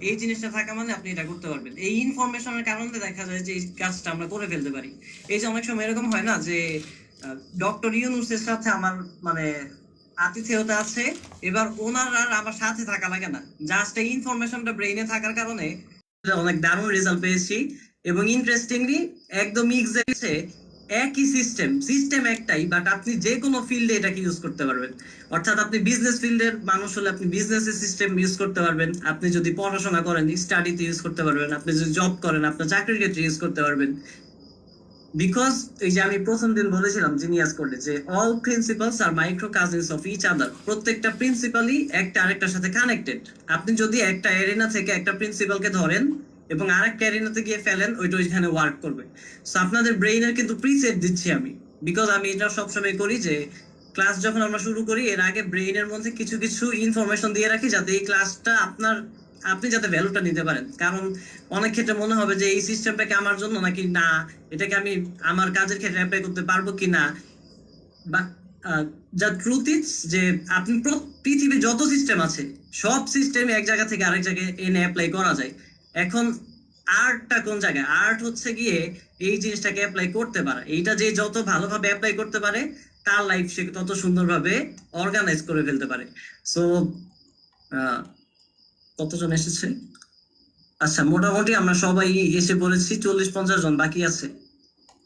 এই জিনিসটা থাকা মানে আপনি এটা করতে পারবেন। এই ইনফরমেশনের কারণে দেখা যায় যে এই কাজটা আমরা করে ফেলতে পারি। এই যে অনেক সময় এরকম হয় না যে ডক্টর ইউনূসের সাথে আমার মানে আতিথেয়তা আছে, এবার ওনার আর আমার সাথে থাকা লাগে না, জাস্ট এই ইনফরমেশনটা ব্রেইনে থাকার কারণে অনেক দারুণ রেজাল্ট পেয়েছি। এবং ইন্টারেস্টিংলি একদম এক্সাক্টলি একই সিস্টেম, সিস্টেম একটাই, বাট আপনি যে কোনো ফিল্ডে এটাকে ইউজ করতে পারবেন। অর্থাৎ আপনি বিজনেস ফিল্ডের মানুষ হলে আপনি বিজনেসের সিস্টেম ইউজ করতে পারবেন, আপনি যদি পড়াশোনা করেন স্টাডিতে ইউজ করতে পারবেন, আপনি যদি জব করেন আপনার চাকরির ক্ষেত্রে ইউজ করতে পারবেন। বিকজ এই যে আমি প্রথম দিন বলেছিলাম জিনিয়াস কোডে যে অল প্রিন্সিপালস আর micro cousins of each other, প্রত্যেকটা প্রিন্সিপালই একটা আরেকটার সাথে কানেক্টেড। আপনি যদি একটা এরিনা থেকে একটা প্রিন্সিপালকে ধরেন এবং আরেকটা এরিনাতে গিয়ে ফেলেন, ওইটা ওইখানে ওয়ার্ক করবে। সো আপনাদের ব্রেইনের কিন্তু প্রিসেট দিচ্ছি আমি, বিকজ আমি এটা সবসময় করি যে ক্লাস যখন আমরা শুরু করি এর আগে ব্রেইনের মধ্যে কিছু কিছু ইনফরমেশন দিয়ে রাখি যাতে এই ক্লাসটা আপনি যাতে ভ্যালুটা নিতে পারেন। কারণ অনেক ক্ষেত্রে মনে হবে যে এই সিস্টেমটাকে আমার জন্য নাকি না, এটাকে আমি আমার কাজের ক্ষেত্রে অ্যাপ্লাই করতে পারবো কিনা। বাট যা ট্রুথ ইজ যে আপনি পৃথিবীর যত সিস্টেম আছে সব সিস্টেম এক জায়গা থেকে আরেক জায়গায় এনে অ্যাপ্লাই করা যায়। এখন আর্টটা কোন জায়গায়? আর্ট হচ্ছে গিয়ে এই জিনিসটাকে অ্যাপ্লাই করতে পারে। এইটা যে যত ভালোভাবে অ্যাপ্লাই করতে পারে তার লাইফ সে তত সুন্দরভাবে অর্গানাইজ করে ফেলতে পারে। সো কতজন এসেছে? আচ্ছা, মোটামুটি আমরা সবাই এসে পড়েছি, 40-50 জন বাকি আছে।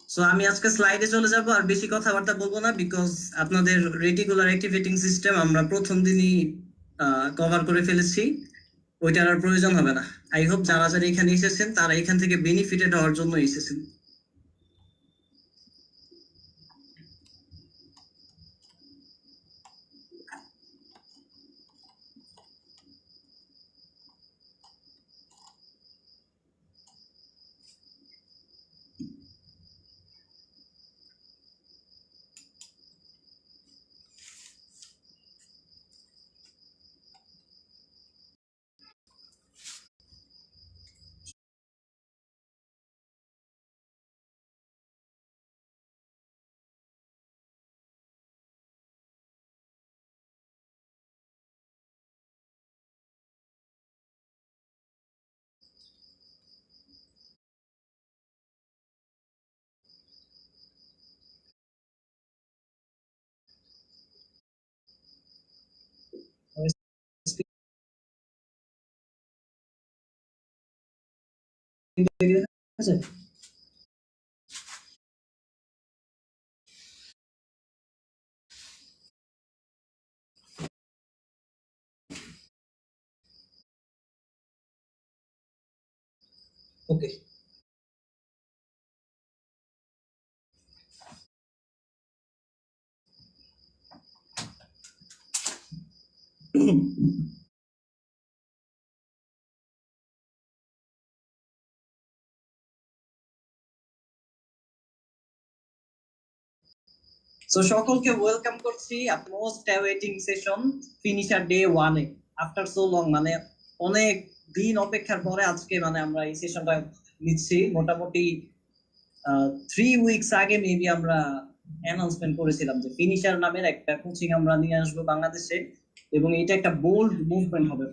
সো আমি আজকে স্লাইডে চলে যাব, আর বেশি কথাবার্তা বলবো না, বিকজ আপনাদের রেটিকুলার অ্যাক্টিভেটিং সিস্টেম আমরা প্রথম দিনই কভার করে ফেলেছি, ওইটার আর প্রয়োজন হবে না। আই হোপ যারা যারা এখানে এসেছেন তারা এখান থেকে বেনিফিটেড হওয়ার জন্য এসেছেন। ওকে। সো সকলকে ওয়েলকাম করছি most awaiting session finisher day 1 এ। আফটার সো লং, মানে অনেক দিন অপেক্ষার পরে আজকে মানে আমরা এই সেশনটা নিচ্ছি। মোটামুটি 3 উইকস আগে মেবি আমরা অ্যানাউন্সমেন্ট করেছিলাম যে ফিনিশার নামের একটা কোচিং আমরা নিয়ে আসবো বাংলাদেশে, এবং এটা একটা বোল্ড মুভমেন্ট হবে,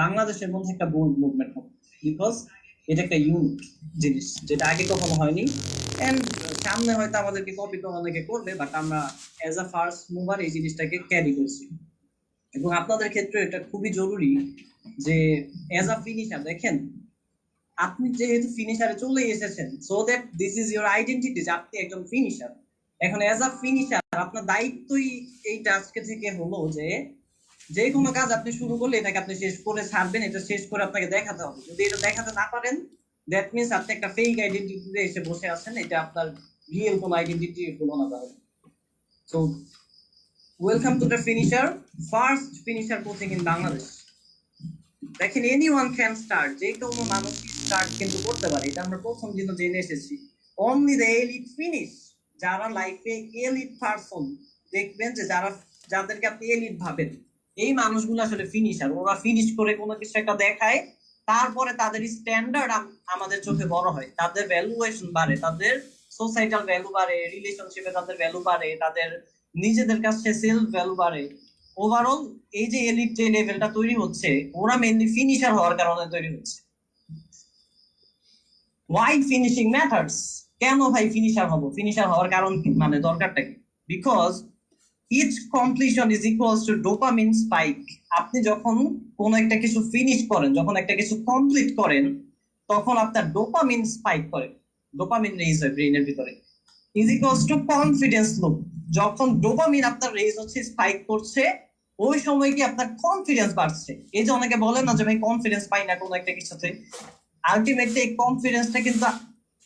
বাংলাদেশের মধ্যে একটা বোল্ড মুভমেন্ট হবে, বিকজ এটা একটা ইউনিক জিনিস যেটা আগে কখনো হয়নি। এন্ড সামনে হয়তো আমাদেরকে কপি করে অনেকে করবে, বাট আমরা অ্যাজ আ ফার্স্ট মুভার এই জিনিসটাকে ক্যারি করছি। এবং আপনাদের ক্ষেত্রে এটা খুবই জরুরি যে অ্যাজ আ ফিনিশার, দেখেন আপনি যেহেতু ফিনিশারে চলে এসেছেন, so that this is your identity যে আপনি একজন ফিনিশার। এখন অ্যাজ আ ফিনিশার আপনার দায়িত্বই এইটা আজকে থেকে হলো যে যে কোনো কাজ আপনি শুরু করলে এটাকে আপনি শেষ করে ছাড়বেন, এটা শেষ করে আপনাকে দেখাতে হবে। যদি এটা দেখাতে না পারেন, দ্যাট মিনস আপনি একটা ফেক আইডেন্টিটিতে এসে বসে আছেন, এটা আপনার রিয়েল কোনো আইডেন্টিটি হলো না তাহলে। So welcome to the finisher, first finisher coaching in Bangladesh. দেখেন এনিওয়ান ক্যান স্টার্ট, যে কোনো মানুষ স্টার্ট কিন্তু করতে পারে, এটা আমরা প্রথম দিন জেনে এসেছি। অনলি দ্য এলিট ফিনিশ, যারা লাইফে এলিট পারসন দেখবেন, যে যাদেরকে আপনি এলিট ভাবেন, এই মানুষগুলো আসলে ফিনিশার। ওরা ফিনিশ করে কোনো কিছু একটা দেখায়, তারপরে তাদের স্ট্যান্ডার্ড আমাদের চোখে বড় হয়, তাদের ভ্যালুয়েশন বাড়ে, তাদের সোসাইটাল ভ্যালু বাড়ে, রিলেশনশিপে তাদের ভ্যালু বাড়ে, তাদের নিজেদের কাছে সেলফ ভ্যালু বাড়ে। ওভারঅল এই যে এলিট যে লেভেলটা তৈরি হচ্ছে, ওরা মেইনলি ফিনিশার হওয়ার কারণে তৈরি হচ্ছে। ওয়াই ফিনিশিং ম্যাটার্স, কেন ভাই ফিনিশার হবো, ফিনিশার হওয়ার কারণ কি, মানে দরকারটা কি? Because each completion is equals to dopamine spike. আপনি যখন কোন একটা কিছু ফিনিশ করেন, যখন একটা কিছু কমপ্লিট করেন, তখন আপনার ডোপামিন স্পাইক করে, ডোপামিন রেইজ হয় ব্রেইনের ভিতরে, is equals two confidence loop. যখন ডোপামিন আপনার রেইজ হচ্ছে, স্পাইক করছে, ওই সময় কি আপনার কনফিডেন্স বাড়ছে। এই যে অনেকে বলে না যে ভাই কনফিডেন্স পাই না কোনো একটা কিছুতে, আলটিমেটলি এই কনফিডেন্সটা কিন্তু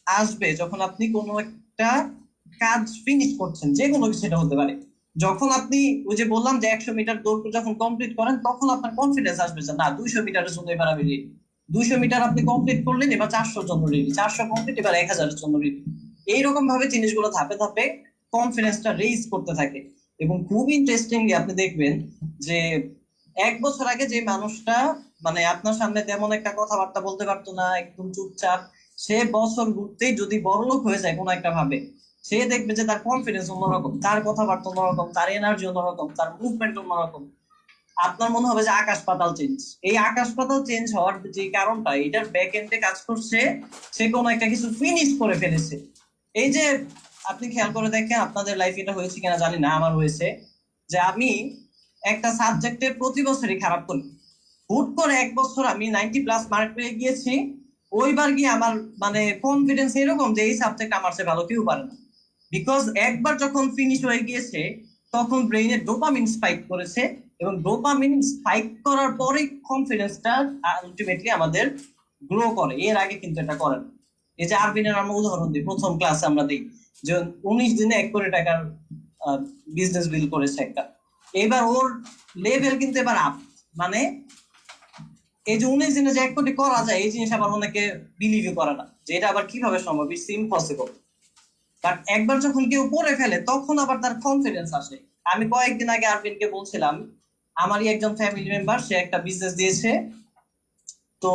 আসবে যখন আপনি কোনো একটা কাজ ফিনিশ করছেন, যে কোনো কিছু সেটা হতে পারে। যখন আপনি ওই যে বললাম যে 100 মিটার দৌড় যখন কমপ্লিট করেন, তখন আপনার কনফিডেন্স আসবে যে না 200 মিটারের জন্য এবার আমি রেডি। 200 মিটার আপনি কমপ্লিট করলেন, এবার 400 জন্য রেডি, 400 কমপ্লিট, এবার 1000-এর জন্য রেডি। এইরকম ভাবে জিনিসগুলো ধাপে ধাপে কনফিডেন্সটা রেইজ করতে থাকে। এবং খুব ইন্টারেস্টিংলি আপনি দেখবেন যে 1 বছর আগে যে মানুষটা মানে আপনার সামনে তেমন একটা কথাবার্তা বলতে পারতো না, একদম চুপচাপ, সে বছর ঘুরতেই যদি বড়লোক হয়ে যায় কোনো একটা ভাবে, সে দেখবে যে তার কনফিডেন্স অন্যরকম, তার কথাবার্তা অন্যরকম, তার এনার্জি অন্যরকম, তার মুভমেন্ট অন্যরকম। আপনার মনে হবে যে আকাশ পাতাল চেঞ্জ। এই আকাশ পাতাল চেঞ্জ হওয়ার যে কারণটা, এটার ব্যাক এন্ডে কাজ করছে, সে কোনো একটা কিছু ফিনিশ করে ফেলেছে। এই যে আপনি খেয়াল করে দেখেন, আপনাদের লাইফ এটা হয়েছে কিনা জানি না, আমার হয়েছে যে আমি একটা সাবজেক্টে প্রতি বছরই খারাপ করি, হুট করে 1 বছর আমি 90+ মার্ক পেয়ে গিয়েছি। ওইবার গিয়ে আমার মানে কনফিডেন্স এরকম যে এই সাবজেক্ট আমার চেয়ে ভালো কেউ পারে না। বিকজ একবার যখন ফিনিশ হয়ে গিয়েছে, তখন ব্রেইনে ডোপামিন স্পাইক করেছে, এবং ডোপামিন স্পাইক করার পরে কনফিডেন্সটা আলটিমেটলি আমাদের গ্রো করে। এর আগে কিন্তু এটা করে না। এই যে আরবিনের আমরা উদাহরণ দিই, প্রথম ক্লাসে আমরা দিই যে 19 দিনে 1 কোটি টাকার বিজনেস বিল করেছে একটা। এবার ওর লেভেল কিন্তু এবার আপ, মানে এই যে 19 দিনে যে 1 কোটি করা যায়, এই জিনিস আবার অনেকে বিলিভই করে না যে এটা আবার কিভাবে সম্ভব, ইটস ইম্পসিবল। বাট একবার যখন কেউ করে ফেলে, তখন আবার তার কনফিডেন্স আসে। আমি কয়েকদিন আগে আরবিনকে বলছিলাম, আমারই একজন ফ্যামিলি মেম্বার, সে একটা বিজনেস দিয়েছে, তো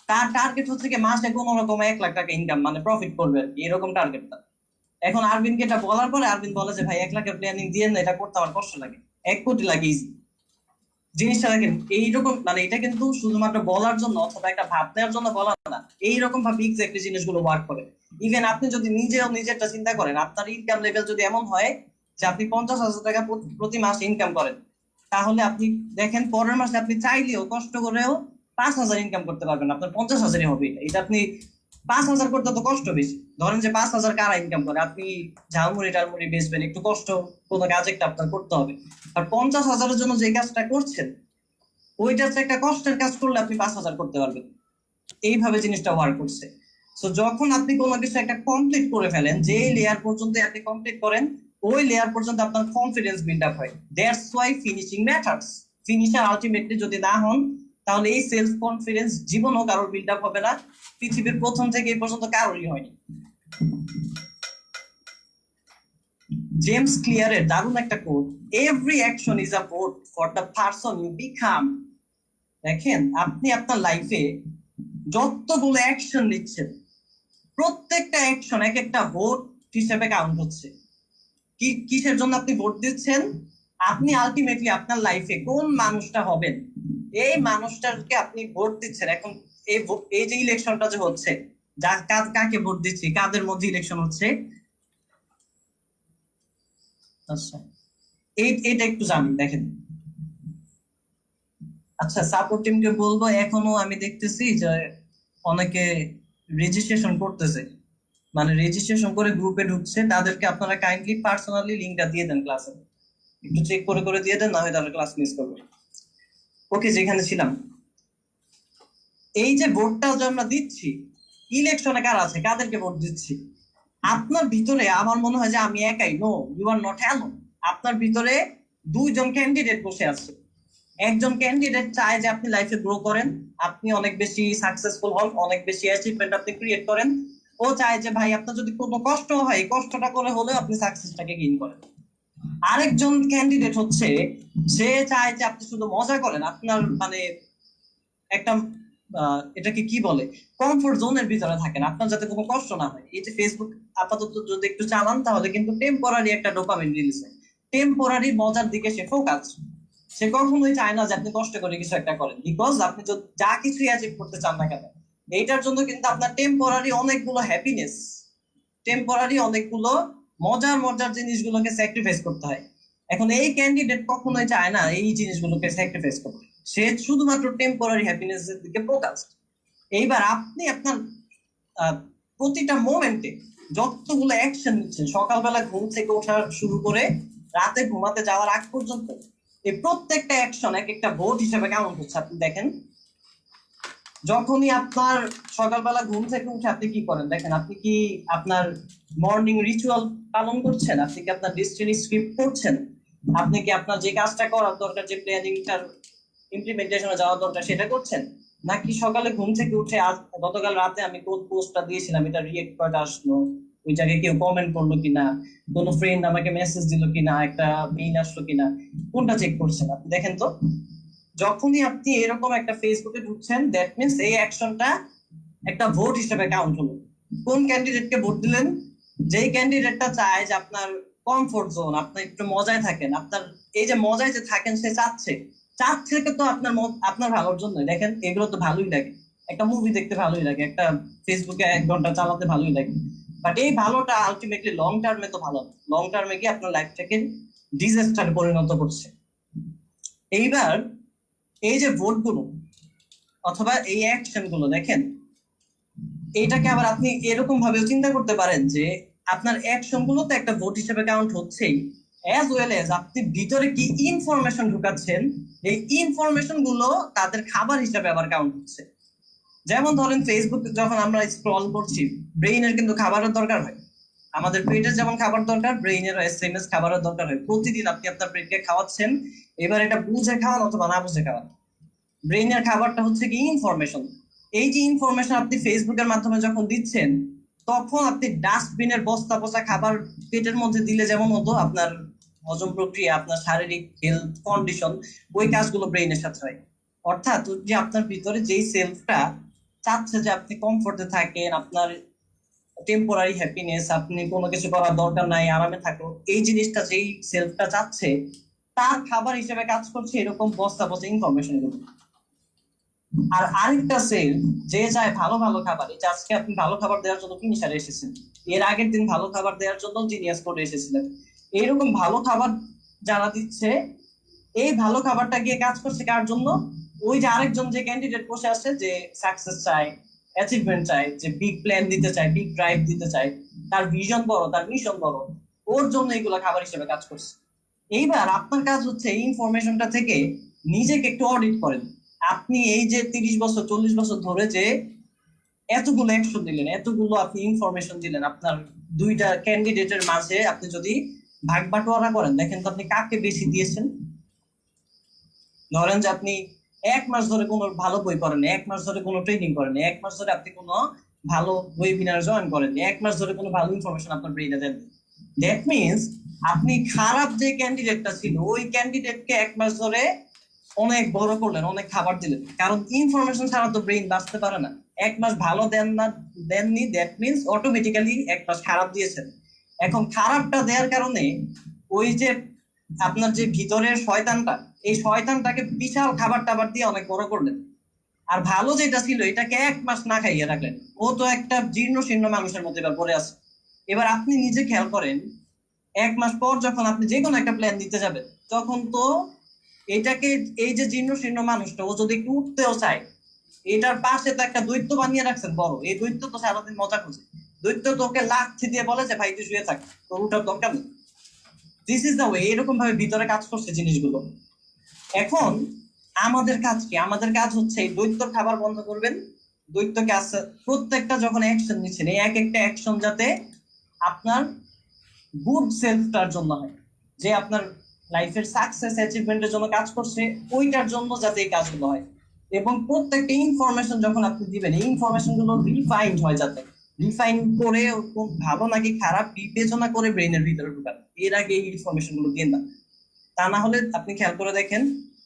তার টার্গেট হচ্ছে কি মাসে কোনো রকম 1 লাখ টাকা ইনকাম, মানে প্রফিট করবে আর কি, এরকম টার্গেট তার। এখন আরবিনকে এটা বলার পরে আরবিন বলে যে ভাই 1 লাখের প্ল্যানিং দিয়ে না, এটা করতে আমার কষ্ট লাগে, 1 কোটি লাগে ইজি। জিনিসটা দেখেন এইরকম, মানে এটা কিন্তু শুধুমাত্র বলার জন্য অথবা একটা ভাব নেওয়ার জন্য বলা না, এইরকম ভাবে এক্স্যাক্টলি জিনিসগুলো ওয়ার্ক করে। ইভেন আপনি যদি নিজেও নিজেরটা চিন্তা করেন, আপনার ইনকাম লেভেল যদি এমন হয় যে আপনি 50,000 টাকা প্রতি মাসে ইনকাম করেন, তাহলে আপনি দেখেন পরের মাসে আপনি চাইলেও কষ্ট করেও 5,000 ইনকাম করতে পারবেন, আপনার 50,000-ই হবে। এটা আপনি 5,000 করতে তো কষ্ট বেশি। ধরেন যে 5,000 কারা ইনকাম করে, আপনি ঝালমুড়ি টালমুড়ি বেচবেন, একটু কষ্ট, কোনো কাজ একটা আপনার করতে হবে। আর 50,000-এর জন্য যে কাজটা করছেন, ওইটা হচ্ছে একটা কষ্টের কাজ করলে আপনি 5,000 করতে পারবেন। এইভাবে জিনিসটা ওয়ার্ক করছে। তো যখন আপনি কোনো কিছু একটা কমপ্লিট করে ফেলেন, যে লেয়ার পর্যন্ত আপনি কমপ্লিট করেন, ওই লেয়ার পর্যন্ত আপনার কনফিডেন্স বিল্ড আপ হয়। That's why finishing matters. Finisher ultimately যদি না হন, তাহলে এই সেলফ কনফিডেন্স জীবনও কারোর বিল্ড আপ হবে না, পৃথিবীর প্রথম থেকে এই পর্যন্ত কারোরই হয়নি। জেমস ক্লিয়ারের দারুণ একটা quote, every action is a vote for the person you become. দেখেন আপনি আপনার লাইফে যতগুলো অ্যাকশন নিচ্ছেন, প্রত্যেকটা অ্যাকশন এক একটা ভোট হিসেবে কাউন্ট হচ্ছে। কি কিসের জন্য আপনি ভোট দিচ্ছেন? আপনি আলটিমেটলি আপনার লাইফে কোন মানুষটা হবেন, এই মানুষটাকে আপনি ভোট দিচ্ছেন। এখন এই যে ইলেকশনটা যে হচ্ছে, কাকে ভোট দিচ্ছি, কাদের মধ্যে ইলেকশন হচ্ছে, আচ্ছা এটা একটু জানি দেখেন। আচ্ছা সাপোর্ট টিমকে বলবো, এখনো আমি দেখতেছি যে অনেকে রেজিস্ট্রেশন করতেছে, মানে রেজিস্ট্রেশন করে গ্রুপে ঢুকছে। তাদেরকে আপনারা কাইন্ডলি পার্সোনালি লিংকটা দিয়ে দেন, ক্লাসে একটু চেক করে করে দিয়ে দেন, না হয় তাহলে ক্লাস মিস করবে। ওকে, যেখানে ছিলাম, এই যে ভোটটা যে আমরা দিচ্ছি, ইলেকশনে কারা আছে, কাদেরকে ভোট দিচ্ছি, আপনার ভিতরে আমার মনে হয় যে আমি একাই, no you are not alone. আপনার ভিতরে 2জন ক্যান্ডিডেট বসে আছে। একজন ক্যান্ডিডেট চায় যে আপনি লাইফে গ্রো করেন, আপনি অনেক বেশি সাকসেসফুল হন, অনেক বেশি অ্যাচিভমেন্ট আপনি ক্রিয়েট করেন। ও চায় যে ভাই আপনার যদি কোনো কষ্ট হয়, কষ্টটা করে হলেও আপনি সাকসেসটাকে গেইন করেন। আরেকজন ক্যান্ডিডেট হচ্ছে, সে চায় যে আপনি শুধু মজা করেন, আপনার মানে একটা এটাকে কি বলে, কমফোর্ট জোনের ভিতরে থাকেন, আপনার যাতে কোনো কষ্ট না হয়। এই যে ফেসবুক আপাতত যদি একটু চালান, তাহলে কিন্তু টেম্পোরারি একটা ডোপামিন রিলিজ হয়। টেম্পোরারি মজার দিকে সে ফোকাস। সে কখনোই চায় না যে আপনি কষ্ট করে কিছু একটা করেন, বিকজ আপনি যা কিছুই অ্যাচিভ করতে চান না কেন, এইটার জন্য কিন্তু আপনার টেম্পোরারি অনেকগুলো হ্যাপিনেস, টেম্পোরারি অনেকগুলো মজার মজার জিনিসগুলোকে স্যাক্রিফাইস করতে হয়। এখন এই ক্যান্ডিডেট কখনোই চায় না এই জিনিসগুলোকে স্যাক্রিফাইস করতে, সে শুধুমাত্র টেম্পোরারি হ্যাপিনেস এর দিকে ফোকাস। এইবার আপনি আপনার প্রতিটা মোমেন্টে যতগুলো অ্যাকশন নিচ্ছেন, সকালবেলা ঘুম থেকে ওঠা শুরু করে রাতে ঘুমাতে যাওয়ার আগ পর্যন্ত, এই প্রত্যেকটা অ্যাকশন এক একটা ভোট হিসেবে কাউন্ট হচ্ছে। আপনি দেখেন, যখনই আপনার সকালবেলা ঘুম থেকে উঠে আপনি কি করেন দেখেন, আপনি কি আপনার মর্নিং রিচুয়াল পালন করছেন, আপনি কি আপনার ডেস্টিনি স্ক্রিপ্ট করছেন, আপনি কি আপনার যে কাজটা করার দরকার, যে প্ল্যানিংটার ইমপ্লিমেন্টেশনে যাওয়া দরকার সেটা করছেন, নাকি সকালে ঘুম থেকে উঠে আজ গতকাল রাতে আমি কোন পোস্টটা দিয়েছিলাম এটা রিয়েক্ট করা আসলো, ওই জায়গায় কেউ কমেন্ট করলো কিনা, কোনো ফ্রেন্ড আমাকে মেসেজ দিল কিনা, একটা মেইল আসলো কিনা, কোনটা চেক করছেন আপনি দেখেন তো। যখনই আপনি এরকম একটা ফেসবুকে ঢুকছেন, দ্যাট মিনস এই অ্যাকশনটা একটা ভোট হিসেবে কাউন্ট হলো। কোন ক্যান্ডিডেটকে ভোট দিলেন? যেই ক্যান্ডিডেটটা চায় যে আপনার কমফোর্ট জোন, আপনি একটু মজায় থাকেন, আপনার এই যে মজায় যে থাকেন সে চাচ্ছে, চাচ্ছে তো আপনার আপনার ভালোর জন্য। দেখেন এগুলো তো ভালোই লাগে, একটা মুভি দেখতে ভালোই লাগে, একটা ফেসবুকে 1 ঘন্টা চালাতে ভালোই লাগে, বাট এই ভালোটা আলটিমেটলি লং টার্মে তো ভালো, লং টার্মে গিয়ে আপনার লাইফটাকে ডিজাস্টারে পরিণত করছে। এইবার এই যে ভোট গুলো অথবা এই অ্যাকশন গুলো দেখেন, এইটাকে আবার আপনি এরকম ভাবে চিন্তা করতে পারেন যে আপনার অ্যাকশন গুলো তো একটা ভোট হিসেবে কাউন্ট হচ্ছেই, অ্যাজ ওয়েল এজ আপনি ভিতরে কি ইনফরমেশন ঢুকাচ্ছেন, এই ইনফরমেশন গুলো তাদের খাবার হিসেবে আবার কাউন্ট হচ্ছে। যেমন ধরেন ফেসবুক যখন আমরা স্ক্রল করছি, ব্রেইনের কিন্তু খাবারের দরকার হয়, আমাদের পেটের যেমন খাবার দরকার, ব্রেইনের এসএমএস খাবারের দরকার হয়। প্রতিদিন আপনি আপনার ব্রেইনকে খাওয়াচ্ছেন, এবার এটা বুঝে খাওয়ান অথবা না বুঝে খাওয়ান, ব্রেইনের খাবারটা হচ্ছে কি ইনফরমেশন। এই যে ইনফরমেশন আপনি ফেসবুকের মাধ্যমে যখন দিচ্ছেন, তখন আপনি ডাস্টবিনের বস্তা পচা খাবার পেটের মধ্যে দিলে যেমন হতো, আপনার হজম প্রক্রিয়া, আপনার শারীরিক হেলথ কন্ডিশন, ওই কাজগুলো ব্রেইনের সাথে হয়। অর্থাৎ যে আপনার ভিতরে যেই সেলফটা চাচ্ছে যে আপনি কমফোর্টে থাকেন, আপনার টেম্পোরারি হ্যাপিনেস, আপনি কোনো কিছু করার দরকার নাই, আরামে থাকো, এই জিনিসটা যেই সেলফটা চাচ্ছে, তার খাবার হিসেবে কাজ করছে এরকম বস্তা পচা ইনফরমেশন গুলো। আর আরেকটা সেল যে চায় ভালো ভালো খাবার, এই যে আজকে আপনি ভালো খাবার দেওয়ার জন্য ফিনিশারে এসেছেন, এর আগের দিন ভালো খাবার দেওয়ার জন্য জিনিয়াস করে এসেছিলেন, এইরকম ভালো খাবার যারা দিচ্ছে, এই ভালো খাবারটা গিয়ে কাজ করছে কার জন্য? ওই যে আরেকজন যে ক্যান্ডিডেট বসে আছে, যে সাকসেস চায়, অ্যাচিভমেন্ট চায়, যে বিগ প্ল্যান দিতে চায়, বিগ ড্রাইভ দিতে চায়, তার ভিশন বড়, তার মিশন বড়, ওর জন্য এইগুলা খাবার হিসেবে কাজ করছে। এইবার আপনার কাজ হচ্ছে এই ইনফরমেশনটা থেকে নিজেকে একটু অডিট করেন। আপনি এই যে 30 বছর 40 বছর ধরে যে এতগুলো অ্যাকশন দিলেন, এতগুলো আপনি ইনফরমেশন দিলেন, আপনার দুইটা ক্যান্ডিডেটের মাঝে আপনি যদি ভাগ বাটোয়ারা করেন, দেখেন তো আপনি কাকে বেশি দিয়েছেন। ধরেন যে আপনি 1 মাস ধরে কোনো ভালো বই পড়েন, 1 মাস ধরে কোনো ট্রেনিং করেন, 1 মাস ধরে আপনি কোনো ভালো ওয়েবিনার জয়েন করেন, 1 মাস ধরে কোনো ভালো ইনফরমেশন আপনার ব্রেইনে দেন, দ্যাট মিনস আপনি খারাপ যে ক্যান্ডিডেটটা ছিল ওই ক্যান্ডিডেটকে 1 মাস ধরে অনেক বড় করলেন, অনেক খাবার দিলেন, কারণ ইনফরমেশন ছাড়া তো ব্রেইন বাঁচতে পারে না। 1 মাস ভালো দেন না, দেননি, দ্যাট মিনস অটোমেটিক্যালি 1 মাস খারাপ দিয়েছেন। এখন খারাপটা দেওয়ার কারণে ওই যে আপনার যে ভিতরের শয়তানটা, এই শয়তানটাকে বিশাল খাবার টাবার দিয়ে অনেক বড় করলেন। আর ভালো যেটা ছিল এটাকে 1 মাস না খাইয়ে রাখলেন, ও তো একটা জীর্ণ শীর্ণ মানুষের মধ্যে এবার পড়ে আছে। এবার আপনি নিজে খেয়াল করেন, 1 মাস পর যখন আপনি যে কোনো একটা প্ল্যান দিতে যাবেন, তখন তো এটাকে, এই যে জীর্ণ শীর্ণ মানুষটা ও যদি একটু উঠতেও চায়, এটার পাশে তো একটা দৈত্য বানিয়ে রাখছেন বড়, এই দৈত্য তো সারাদিন মজা খুঁজে, দৈত্য তোকে লাথি দিয়ে বলে যে ভাই তুই শুয়ে থাক, তোর উঠার দরকার নেই। দিস ইজ দ্য ওয়ে, এরকম ভাবে ভিতরে কাজ করছে জিনিসগুলো। এখন আমাদের কাজ কি? আমাদের কাজ হচ্ছে এই দৈত্যর খাবার বন্ধ করবেন, দৈত্যকে আস্তে প্রত্যেকটা যখন অ্যাকশন নিচ্ছেন, এই এক একটা অ্যাকশন যাতে আপনার গুড সেলফটার জন্য হয়, যে আপনার লাইফের সাকসেস অ্যাচিভমেন্টের জন্য কাজ করছে, ওইটার জন্য যাতে এই কাজগুলো হয়। এবং প্রত্যেকটা ইনফরমেশন যখন আপনি দিবেন, এই ইনফরমেশন গুলো রিফাইন্ড হয়, যাতে রিফাইন করে ভালো নাকি খারাপ বিবেচনা করে ব্রেইনের ভিতরে ঢুকান, এর আগে এই ইনফরমেশন গুলো দিয়ে না। তা না হলে আপনি খেয়াল করে দেখেন,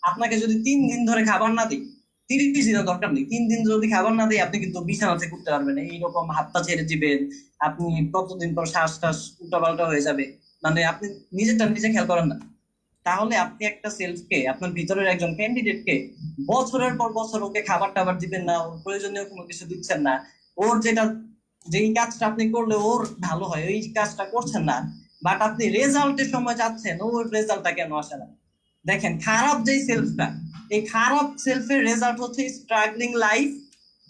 আপনাকে যদি 3 দিন ধরে খাবার না দিই, 30 দিনের দরকার নেই, 3 দিন যদি খাবার না দিই, আপনি কিন্তু বিছানা থেকে উঠতে পারবেন না, এইরকম হাত পা ছেড়ে দিবেন, আপনি কতদিন পর শ্বাস টাস উল্টাপাল্টা হয়ে যাবে, মানে আপনি নিজেরটা নিজে খেয়াল করেন না, তাহলে আপনি একটা সেলফকে, আপনার ভিতরের একজন ক্যান্ডিডেটকে বছরের পর বছর ওকে খাবার টাবার দিবেন না, ওর প্রয়োজনীয় কোনো কিছু দিচ্ছেন না, ওর যেটা, যেই কাজটা আপনি করলে ওর ভালো হয় ওই কাজটা করছেন না, বাট আপনি রেজাল্টের সময় যাচ্ছেন, ওর রেজাল্টটা কেন আসে না? দেখেন, খারাপ যেই সেলফটা, এই খারাপ সেলফের রেজাল্ট হচ্ছে স্ট্রাগলিং লাইফ,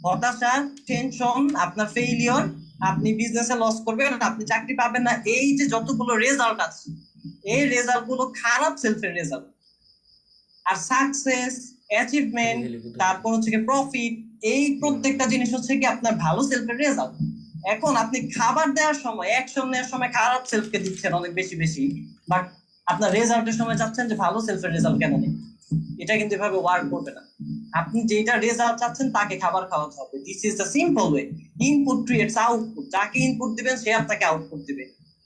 হতাশা, টেনশন, আপনার ফেইলিওর, আপনি বিজনেসে লস করবেন, আপনি চাকরি পাবেন না, এই যে যতগুলো রেজাল্ট আছে, এই রেজাল্ট গুলো খারাপ সেলফের রেজাল্ট। আর সাকসেস, অ্যাচিভমেন্ট, তারপর হচ্ছে কি প্রফিট, এই প্রত্যেকটা জিনিস হচ্ছে কি আপনার ভালো সেলফের রেজাল্ট। এখন আপনি খাবার দেওয়ার সময়, অ্যাকশন নেওয়ার সময় খারাপ সেলফকে দিচ্ছেন অনেক বেশি বেশি, বাট আপনার রেজাল্টের সময় যাচ্ছেন যে ভালো সেলফের রেজাল্ট কেন নেই। এটা কিন্তু এভাবে ওয়ার্ক করবে না। আপনি যেটা রেজাল্ট চাচ্ছেন তাকে খাবার খাওয়াতে হবে। This is the simple way. Input creates output. যাকে ইনপুট দিবেন সে আপনাকে আউটপুট দিবে।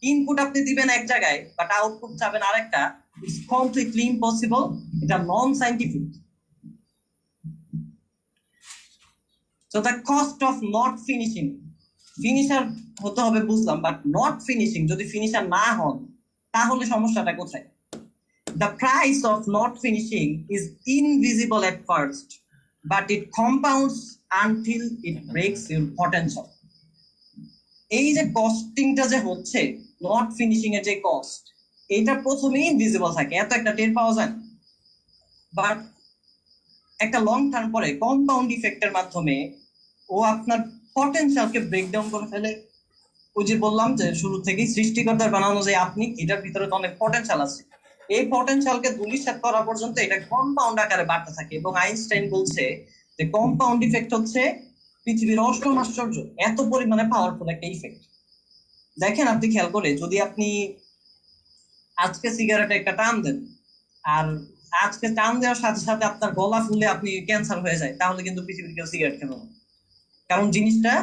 ইনপুট আপনি দিবেন এক জায়গায়, বাট আউটপুট চাবেন আরেকটা, ইটস কমপ্লিটলি ইম্পসিবল। এটা non scientific. So the cost of not finishing, finisher হতে হবে বুঝলাম, বাট নট ফিনিশিং, যদি ফিনিশার না হন তাহলে সমস্যাটা কোথায়? The price of not finishing is invisible at first, but it compounds until it breaks your potential. এই যে কস্টিংটা যে হচ্ছে, নট ফিনিশিং এর যে কস্ট, এটা প্রথমে ইনভিজিবল থাকে, এত একটা টের পাওয়া যায়, বাট একটা লং টার্ম পরে কম্পাউন্ড ইফেক্টের মাধ্যমে ও আপনার পটেনশিয়ালকে ব্রেকডাউন করে ফেলে। ওই যে বললাম যে শুরু থেকেই সৃষ্টিকর্তার বানানো যে আপনি, এটার ভিতরে তো অনেক পটেনশিয়াল আছে, এই পটেনশিয়ালকে ধূলিসাৎ করা পর্যন্ত এটা কম্পাউন্ড আকারে বাড়তে থাকে। এবং আইনস্টাইন বলছে যে কম্পাউন্ড ইফেক্ট হচ্ছে পৃথিবীর অষ্টম আশ্চর্য, এত পরিমাণে পাওয়ারফুল একটা ইফেক্ট। দেখেন, আপনি খেয়াল করে, যদি আপনি আজকে সিগারেটে একটা টান দেন, আর আজকে টান দেওয়ার সাথে সাথে আপনার গলা ফুলে আপনি ক্যান্সার হয়ে যায়, তাহলে কিন্তু পৃথিবীর কেউ সিগারেট খেলো না। কারণ জিনিসটা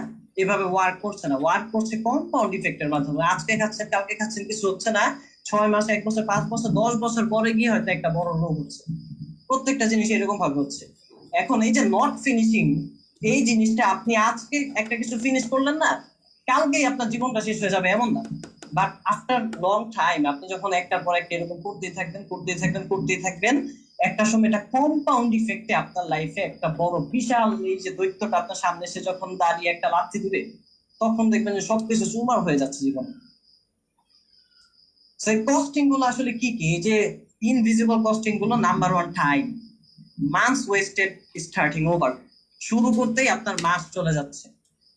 এভাবে ওয়ার্ক করছে না, ওয়ার্ক করছে কম্পাউন্ড ইফেক্টের মাধ্যমে। আজকে খাচ্ছেন, কালকে খাচ্ছেন, কিছু হচ্ছে না, 6 মাস, 1 বছর, 5 বছর, 10 বছর পরে গিয়ে হয়তো একটা বড় রোগ হচ্ছে। প্রত্যেকটা জিনিস এরকম ভাবে হচ্ছে। এখন এই যে নট ফিনিশিং, এই জিনিসটা আপনি আজকে একটা কিছু ফিনিশ করলেন না, কালকেই আপনার জীবনটা শেষ হয়ে যাবে এমন না, বাট আফটার লং টাইম আপনি যখন একটার পর একটা এরকম করতেই থাকবেন, করতেই থাকবেন, করতেই থাকবেন, একটা সময় এটা কম্পাউন্ড ইফেক্টে আপনার লাইফে একটা বড় বিশাল, এই যে দৈত্যটা আপনার সামনে এসে যখন দাঁড়িয়ে একটা লাথি দিবে, তখন দেখবেন যে সবকিছু চুরমার হয়ে যাচ্ছে জীবনে। সেই কস্টিং গুলো আসলে কি কি? এই যে ইনভিজিবল কস্টিং গুলো, number 1, time. Months wasted starting over. শুরু করতেই আপনার মাস চলে যাচ্ছে।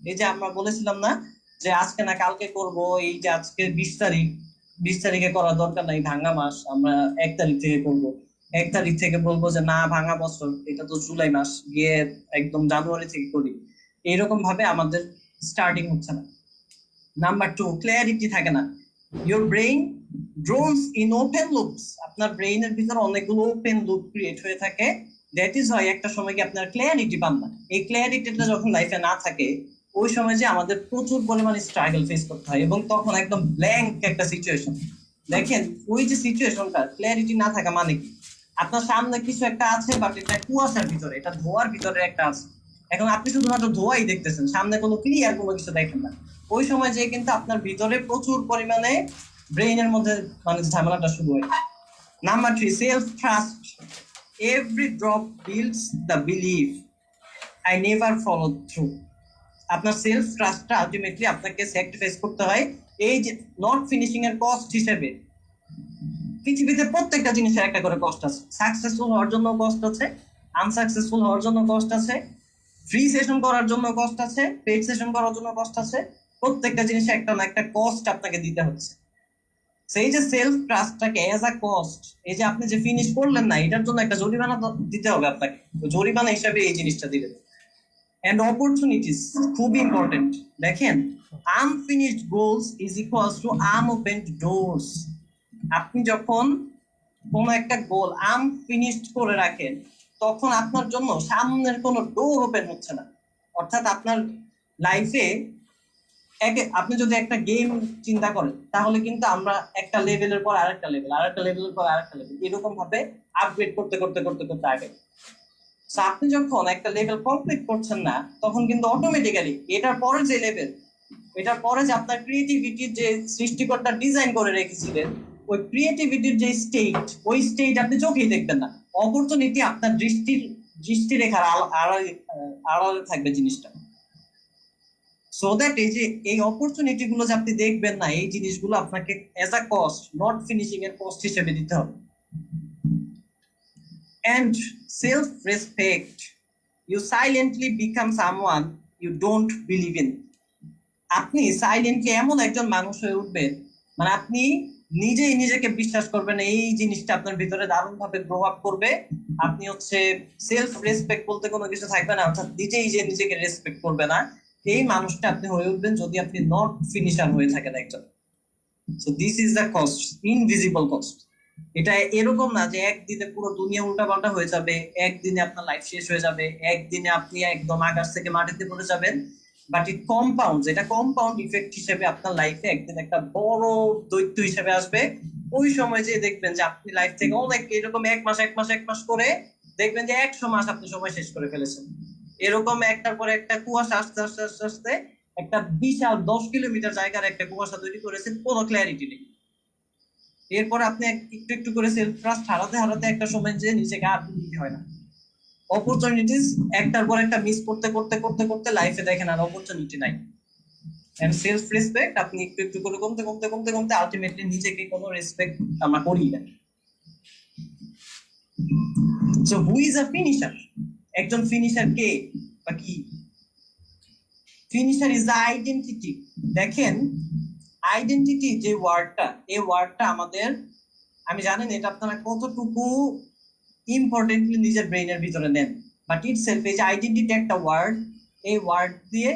এই যে আমরা বলেছিলাম না যে আজকে না কালকে করব, এই যে আজকে 20 তারিখ, 20 তারিখে করার দরকার নাই, ভাঙা মাস, আমরা 1 তারিখ থেকে করব। 1 তারিখ থেকে বলবো যে না, ভাঙা বছর, এটা তো জুলাই মাস, গিয়ে একদম জানুয়ারি থেকে করি। এইরকম ভাবে আমাদের স্টার্টিং হচ্ছে না। নাম্বার 2, ক্ল্যারিটি থাকে না। Your brain drones in open loops. আপনার ব্রেইনের ভিতরে অনেকগুলো ওপেন লুপ ক্রিয়েট হয়ে থাকে। দ্যাট ইজ হয় একটা সময় কি আপনার ক্ল্যারিটি পান না। এই ক্ল্যারিটিটা যখন লাইফে না থাকে, ওই সময় যে আমাদের প্রচুর পরিমাণে স্ট্রাগল ফেস করতে হয়, এবং তখন একদম ব্ল্যাঙ্ক একটা সিচুয়েশন। দেখেন, ওই যে সিচুয়েশনটা, ক্ল্যারিটি না থাকা মানে কি? আপনার সামনে কিছু একটা আছে, বাট এটা কুয়াশার ভিতরে, এটা ধোয়ার ভিতরে একটা আছে। এখন আপনি শুধুমাত্র ধোয়াই দেখতেছেন, সামনে কোনো ক্লিয়ার কোনো কিছু দেখেন না। ওই সময় যে কিন্তু আপনার ভিতরে প্রচুর পরিমাণে ব্রেইনের মধ্যে মানে ঝামেলাটা শুরু হয়। Number 3, self trust. Every drop builds the believe I never follow through. আপনার সেলফ ট্রাস্টটা আলটিমেটলি আপনাকে স্যাক্রিফাইস করতে হয়। এই যে নট ফিনিশিং এর কস্ট হিসেবে, পৃথিবীতে প্রত্যেকটা জিনিসের একটা করে কস্ট আছে। সাকসেসফুল হওয়ার জন্য কস্ট আছে, আনসাকসেসফুল হওয়ার জন্য কস্ট আছে, ফ্রি সেশন করার জন্য কস্ট আছে, পেইড সেশন করার জন্য কস্ট আছে। প্রত্যেকটা জিনিসে একটা না একটা কস্ট আপনাকে দিতে হচ্ছে। সেই যে সেলফ ট্রাস্টটাকে এজ আ কস্ট, এই যে আপনি যে ফিনিশ করলেন না, এটার জন্য একটা জরিমানা দিতে হবে আপনাকে, জরিমানা হিসাবে এই জিনিসটা দিলেন। এন্ড অপরচুনিটিস, খুব ইম্পর্টেন্ট। দেখেন, unfinished goals is equals to unopened doors. আপনি যখন কোন একটা গোল আনফিনিশড করে রাখেন, তখন আপনার জন্য সামনের কোনো ডোর ওপেন হচ্ছে না। অর্থাৎ আপনার লাইফে আপনি যদি একটা গেম চিন্তা করেন, তাহলে কিন্তু আমরা একটা লেভেলের পর আরেকটা লেভেল, আরেকটা লেভেলের পর আরেকটা লেভেল, এরকম ভাবে আপগ্রেড করতে করতে করতে করতে আগে। আপনি যখন একটা লেভেল কমপ্লিট করছেন না, তখন কিন্তু অটোমেটিক্যালি এটার পরের যে লেভেল, এটার পরে যে আপনার ক্রিয়েটিভিটির যে সৃষ্টিকর্তা ডিজাইন করে রেখেছিলেন, ওই ক্রিয়েটিভিটির যে স্টেট, ওই স্টেট আপনি চোখেই দেখবেন না। অপরচুনিটি আপনার দৃষ্টিরেখার আড়ালে থাকবে জিনিসটা। সো দ্যাট এই যে এই অপরচুনিটি গুলো যে আপনি দেখবেন না, এই জিনিসগুলো আপনাকে as a cost, not finishing এর কস্ট হিসেবে দিতে হবে। And self-respect, you silently become someone you don't believe in. আপনি সাইলেন্টলি এমন একজন মানুষ হয়ে উঠবেন, মানে আপনি নিজেই নিজেকে বিশ্বাস করবেন, এই জিনিসটা আপনার ভিতরে দারুণ ভাবে প্রভাব করবে। আপনি হচ্ছে সেলফ রেসপেক্ট বলতে কোনো কিছু থাকবে না, অর্থাৎ নিজেই যে নিজেকে রেসপেক্ট করবে না, এই মানুষটা আপনি হয়ে উঠবেন যদি আপনি নট ফিনিশার হয়ে থাকেন একজন। So this is the cost, invisible cost. এটা এরকম না যে একদিনে পুরো দুনিয়া উল্টাপাল্টা হয়ে যাবে, একদিনে আপনার লাইফ শেষ হয়ে যাবে, একদিনে আপনি একদম আকাশ থেকে মাটিতে পড়ে যাবেন, বাট ইট কম্পাউন্ড, এটা কম্পাউন্ড ইফেক্ট হিসেবে আপনার লাইফে একদিন একটা বড় দৈত্য হিসেবে আসবে। ওই সময় যে দেখবেন যে আপনি লাইফ থেকে অনেক এরকম এক মাস করে দেখবেন যে 100 মাস আপনি সময় শেষ করে ফেলেছেন। এরকম একটার পর একটা কুয়াশা আস্তে আস্তে আস্তে আস্তে একটা বিশাল 10 কিলোমিটার জায়গার একটা কুয়াশা তৈরি করেছেন, কোনো ক্ল্যারিটি নেই। এরপর আপনি একটু একটু করে সেলফ ট্রাস্ট হারাতে হারাতে একটা সময় যে নিজেকে আর নিতে হয় না। অপরচুনিটিস একটার পর একটা মিস করতে করতে করতে করতে লাইফে দেখেন আর অপরচুনিটি নাই। এন্ড সেলফ রেসপেক্ট আপনি একটু একটু করে কমতে কমতে কমতে কমতে আলটিমেটলি নিজেকে কোনো রেসপেক্ট আমরা করি না। So who is a finisher? একজন ফিনিশার কে বা কি? Finisher is the identity. দেখেন, আইডেন্টিটি যে ওয়ার্ডটা, এই ওয়ার্ডটা আমাদের, আমি জানি না এটা আপনারা কতটুকু ইম্পর্টেন্টলি নিজের ব্রেইনের ভিতরে নেন, বাট ইটসেলফ এই যে আইডেন্টিটি একটা ওয়ার্ড, এই ওয়ার্ড দিয়ে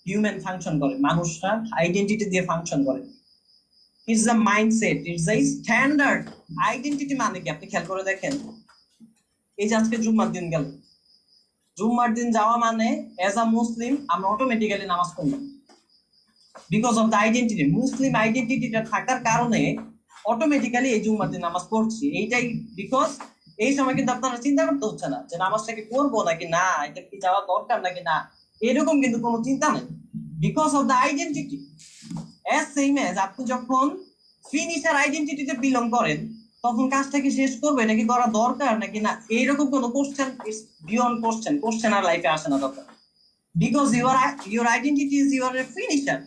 হিউম্যান ফাংশন করে, মানুষরা আইডেন্টিটি দিয়ে ফাংশন করে। It's the mindset, it's the standard. Identity মানে কি আপনি খেয়াল করে দেখেন, এই যে আজকে জুম্মার দিন গেল, জুম্মার দিন যাওয়া মানে এজ আ মুসলিম আমরা অটোমেটিক্যালি নামাজ পড়লাম, বিকজ অফ দ্য আইডেন্টিটি। মুসলিম আইডেন্টিটিটা থাকার কারণে অটোমেটিক্যালি এই জুম্মার দিন নামাজ পড়ছি, এইটাই বিকজ এই সময় কিন্তু আপনারা চিন্তা করতে হচ্ছে না যে নামাজটাকে করবো নাকি না, এটা কি যাওয়া দরকার নাকি না, এরকম কিন্তু কোনো চিন্তা নেই, because of the identity. As same as আপনি যখন ফিনিশার আইডেন্টিটিতে বিলং করেন, তখন কাজটাকে শেষ করবো, এটা কি করা দরকার নাকি না, এইরকম কোনো question, it's beyond question, question আর লাইফে আসে না তখন, because your identity is your finisher.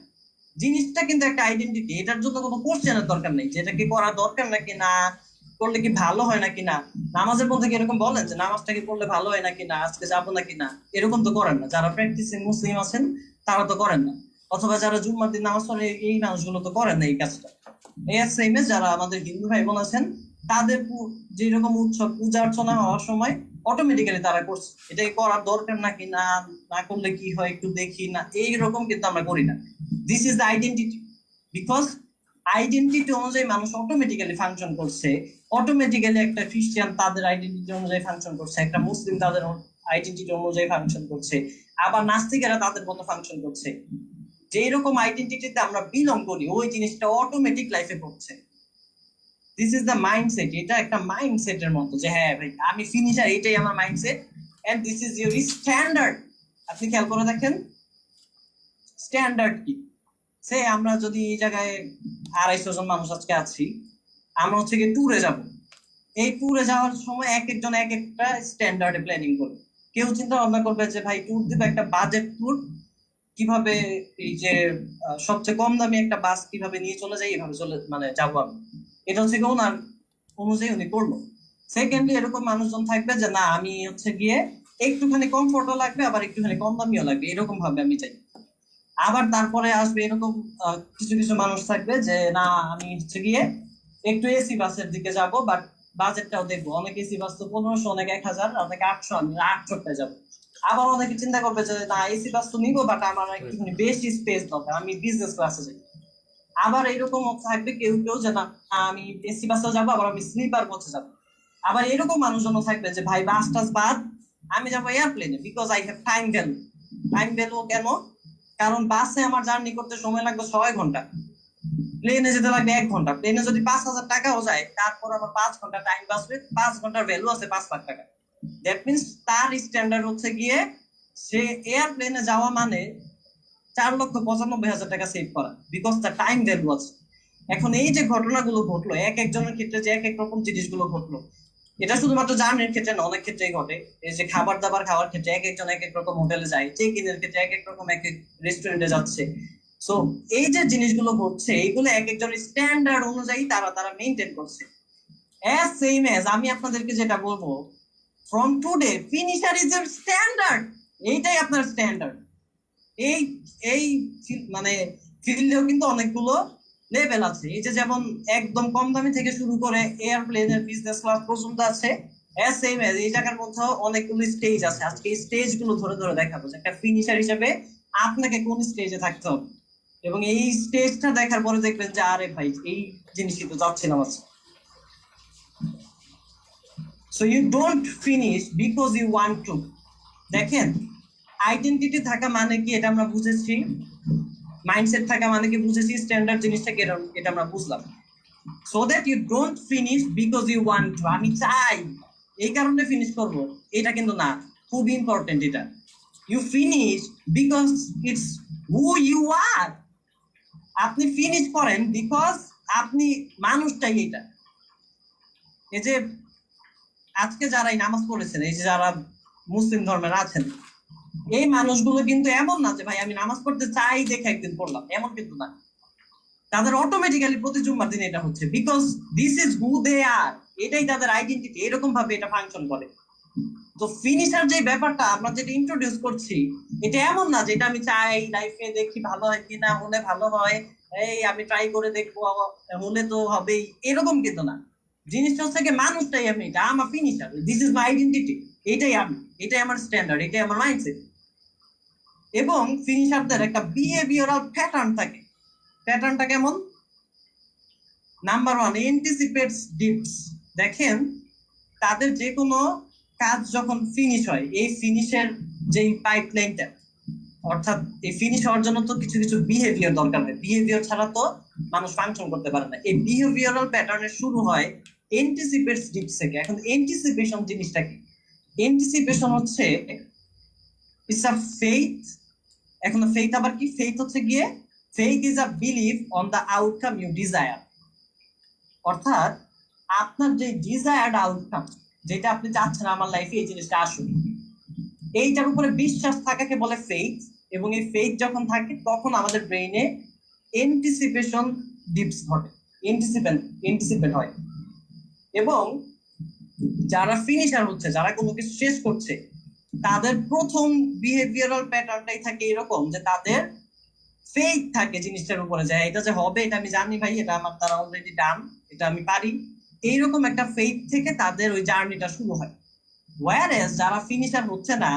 জিনিসটা কিন্তু একটা আইডেন্টিটি, এটার জন্য কোনো কোশ্চেনের দরকার নেই যে এটা কি করা দরকার নাকি না, করলে কি ভালো হয় নাকি না। নামাজের মধ্যে কি এরকম বলেন যে নামাজটা কি পড়লে ভালো হয় নাকি না, আজকে যাবো নাকি না, এরকম তো করেন না। যারা প্র্যাকটিসিং মুসলিম আছেন তারা তো করেন না, অথবা যারা জুম্মার দিন নামাজ পড়ে এই মানুষগুলো তো করেন না এই কাজটা। এই সেম যারা আমাদের হিন্দু ভাই বোন আছেন, তাদের যেরকম উৎসব পূজা অর্চনা হওয়ার সময় অটোমেটিক্যালি তারা করছে, এটা করার দরকার নাকি না, না করলে কি হয় একটু দেখি না, এইরকম কিন্তু আমরা করি না। This is the identity, because identity অনুযায়ী মানুষ অটোমেটিক্যালি ফাংশন করছে। অটোমেটিক্যালি একটা খ্রিস্টান তাদের আইডেন্টিটি অনুযায়ী ফাংশন করছে, একটা মুসলিম তাদের আইডেন্টিটি অনুযায়ী ফাংশন করছে, আবার নাস্তিকেরা তাদের মতো ফাংশন করছে। যে এরকম আইডেন্টিটিতে আমরা বিলং করি, ওই জিনিসটা অটোমেটিক লাইফে করছে। দিস ইজ দ্য মাইন্ডসেট, এটা একটা মাইন্ডসেটের মতো যে হ্যাঁ ভাই আমি ফিনিশার, এটাই আমার mindset. And this is your standard. আপনি খেয়াল করে দেখেন স্ট্যান্ডার্ড কি। সে আমরা যদি এই জায়গায় 250 জন মানুষ আজকে আছি, আমরা হচ্ছে কি ট্যুরে যাব, এই ট্যুরে যাওয়ার সময় এক একজন এক একটা স্ট্যান্ডার্ডে প্ল্যানিং করবে। কেউ চিন্তা ভাবনা করবে যে ভাই ট্যুর দিব একটা বাজেট ট্যুর, কিভাবে এই যে সবচেয়ে কম দামি একটা বাস কিভাবে নিয়ে চলে যাই, এভাবে চলে মানে যাবো আমি, এটা হচ্ছে কি ওনার অনুযায়ী উনি করলো। সেকেন্ডলি এরকম মানুষজন থাকবে যে না আমি হচ্ছে গিয়ে একটুখানি কমফোর্টও লাগবে, আবার একটুখানি কম দামিও লাগবে, এরকম ভাবে আমি চাই। আবার তারপরে আসবে এরকম কিছু কিছু মানুষ থাকবে যে না আমি হচ্ছে গিয়ে একটু এসি বাসের দিকে যাব, বাট বাজেটটাও দেখবো, অনেক এসি বাস তো 1500, অনেক 1000, অনেক 800, আমি 800 যাবো। আবার অনেকে চিন্তা করবে যে না এসি বাস তো নিবো, বাট আমার একটুখানি বেশি স্পেস দরকার, আমি বিজনেস ক্লাসে যাই। আবার এরকম থাকবে কেউ কেউ যে না আমি এসি বাসে যাবো, আবার আমি স্লিপার কোচে যাবো। আবার এরকম মানুষজন থাকবে যে ভাই বাস টাস বাদ, আমি যাবো এয়ারপ্লেনে, because I have time value. Time value কেন? কারণ বাসে আমার জার্নি করতে সময় লাগবে 6 ঘন্টা, প্লেনে যেতে লাগবে 1 ঘন্টা। প্লেনে যদি 5,000 টাকাও যায়, তারপর আবার 5 ঘন্টা টাইম বাঁচবে, 5 ঘন্টার ভ্যালু আছে 5 লাখ টাকা। দ্যাট মিনস তার স্ট্যান্ডার্ড হচ্ছে গিয়ে সে এয়ারপ্লেনে যাওয়া মানে 4,95,000 টাকা সেভ করা, বিকজ দ্য টাইম ভ্যালু আছে। এখন এই যে ঘটনাগুলো ঘটলো, এক একজনের ক্ষেত্রে যে এক এক রকম জিনিসগুলো ঘটলো, এটা শুধুমাত্র জার্নির ক্ষেত্রে না, অনেক ক্ষেত্রেই ঘটে। এই যে খাবার দাবার খাওয়ার ক্ষেত্রে এক একজন এক এক রকম হোটেলে যায়, চেক ইনের ক্ষেত্রে এক এক রকম এক এক রেস্টুরেন্টে যাচ্ছে। সো এই যে জিনিসগুলো ঘটছে, এইগুলো এক একজনের স্ট্যান্ডার্ড অনুযায়ী তারা তারা মেনটেন করছে। অ্যাজ সেম অ্যাজ আমি আপনাদেরকে যেটা বলবো, ফ্রম টুডে ফিনিশার ইজ এর স্ট্যান্ডার্ড। এইটাই আপনার স্ট্যান্ডার্ড। এই এই মানে ফিল্ডেও কিন্তু অনেকগুলো লেভেল আছে। এই যে যেমন একদম কম দামি থেকে শুরু করে এয়ারপ্লেনের বিজনেস ক্লাস পর্যন্ত আছে, সেম এজ এই জায়গার মধ্যে অনেকগুলো স্টেজ আছে। আজকে এই স্টেজ গুলো ধরে ধরে দেখাবো যে একটা ফিনিশার হিসেবে আপনাকে কোন স্টেজে থাকতে হবে, এবং এই স্টেজটা দেখার পরে দেখবেন যে আরে ভাই এই জিনিসই তো যাচ্ছিলাম আছে। So you don't finish because you want to. দেখেন, আইডেন্টিটি থাকা মানে কি এটা আমরা বুঝেছি, মাইন্ডসেট থাকা মানে কি বুঝেছি, স্ট্যান্ডার্ড জিনিসটা কি এটা আমরা বুঝলাম। So that you don't finish because you want to, আমি চাই এই কারণে ফিনিশ করব, এটা কিন্তু না। খুব ইম্পর্টেন্ট এটা। You finish because it's who you are. আপনি ফিনিশ করেন বিকজ আপনি মানুষটাই এটা। এই যে আজকে যারা এই নামাজ পড়েছেন, এই যে যারা মুসলিম ধর্মের আছেন, এই মানুষগুলো কিন্তু এমন না যে ভাই আমি নামাজ পড়তে চাই দেখে একদিন পড়লাম, এমন কিন্তু না। তাদের অটোমেটিক্যালি প্রতি জুম্মার দিন এটা হচ্ছে, বিকজ দিস ইজ হু দে আর। এটাই তাদের আইডেন্টিটি, এরকম ভাবে এটা ফাংশন করে। তো ফিনিশার যে ব্যাপারটা আমরা যেটা ইন্ট্রোডিউস করছি, এটা এমন না যে এটা আমি চাই লাইফে দেখি ভালো হয় কিনা, হলে ভালো হয়, এই আমি ট্রাই করে দেখবো হলে তো হবেই, এরকম কিন্তু না। জিনিসটা হচ্ছে কি মানুষটাই আমি, এটা আমার finisher, this is my identity. এটাই আমি, এটাই আমার স্ট্যান্ডার্ড, এটাই আমার মাইন্ডসেট। এবং ফিনিশারদের একটা বিহেভিয়ারাল প্যাটার্ন থাকে। প্যাটার্নটা কেমন? Number one, anticipates dips. দেখেন, তাদের যে কোনো কাজ যখন ফিনিশ হয়, এই ফিনিশের যে পাইপলাইনটা, অর্থাৎ এই ফিনিশ হওয়ার জন্য তো কিছু কিছু বিহেভিয়ার দরকার হয়, বিহেভিয়ার ছাড়া তো মানুষ ফাংশন করতে পারে না। এই বিহেভিয়ারাল প্যাটার্নের শুরু হয় এন্টিসিপেটস ডিপস থেকে। এখন এন্টিসিপেশন জিনিসটা কি? এন্টিসিপেশন হচ্ছে ইটস আ ফেইথ। এখন ফেইথ আবার কি? ফেইথ হচ্ছে গিয়ে, faith is a believe on the outcome you desire. অর্থাৎ আপনার যে ডিজায়ার্ড আউটকাম, যেটা আপনি চাচ্ছেন আমার লাইফে এই জিনিসটা আসুক, এইটার উপরে বিশ্বাস থাকাকে বলে ফেইথ। এবং এই ফেইথ যখন থাকে তখন আমাদের ব্রেইনে এন্টিসিপেশন ডিপস ঘটে, এন্টিসিপেট হয়। এবং যারা ফিনিশার হচ্ছে, যারা কোনো কিছু শেষ করছে, তাদের প্রথম বিহেভিয়ারাল প্যাটার্নটাই থাকে এরকম যে তাদের ফেইথ থাকে জিনিসটার উপরে, যে এটা যে হবে এটা আমি জানি ভাই, এটা আমার দ্বারা অলরেডি ডান, এটা আমি পারি। এইরকম একটা ফেইথ থেকে তাদের ওই জার্নিটা শুরু হয়। ওয়ারেস যারা ফিনিশার হচ্ছে না,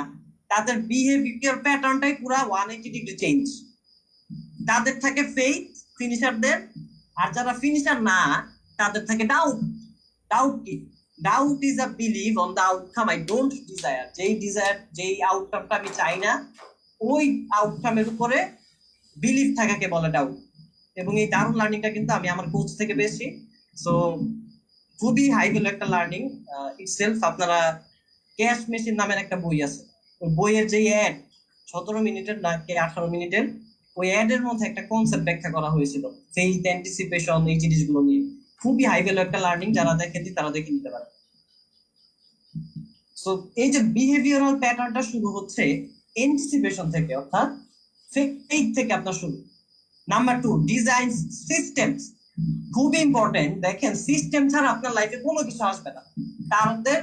তাদের বিহেভিয়ার প্যাটার্নটাই পুরো 180 ডিগ্রি চেঞ্জ। তাদের থাকে ফেইথ ফিনিশারদের, আর যারা ফিনিশার না তাদের থাকে ডাউট। ডাউট কি? Doubt is a believe on the outcome I don't desire. যেই আউটকামটা আমি চাই না, ওই আউটকামের উপরে বিলিভ থাকাকে বলে ডাউট। এবং এই দারুণ লার্নিংটা কিন্তু আমি আমার কোচ থেকে পেয়েছি। সো খুবই হাই ভ্যালু একটা লার্নিং ইটসেলফ। আপনারা ক্যাশ মেশিন নামের একটা বই আছে, ওই বইয়ের যে অ্যাড 17 মিনিটের না 18 মিনিটের, ওই অ্যাড এর মধ্যে একটা কনসেপ্ট ব্যাখ্যা করা হয়েছিল ফেইথ, অ্যান্টিসিপেশন, এই জিনিসগুলো নিয়ে। খুবই হাই ভ্যালু একটা লার্নিং, যারা দেখেনি তারা দেখে নিতে পারে। সো এই যে বিহেভিয়ারাল প্যাটার্নটা শুরু হচ্ছে এন্টিসিপেশন থেকে, অর্থাৎ ফেইথ থেকে আপনার শুরু। Number two, design systems. খুব ইম্পর্টেন্ট। দেখেন, সিস্টেম ছাড়া আপনার লাইফে কোনো কিছু আসবে না। তাদের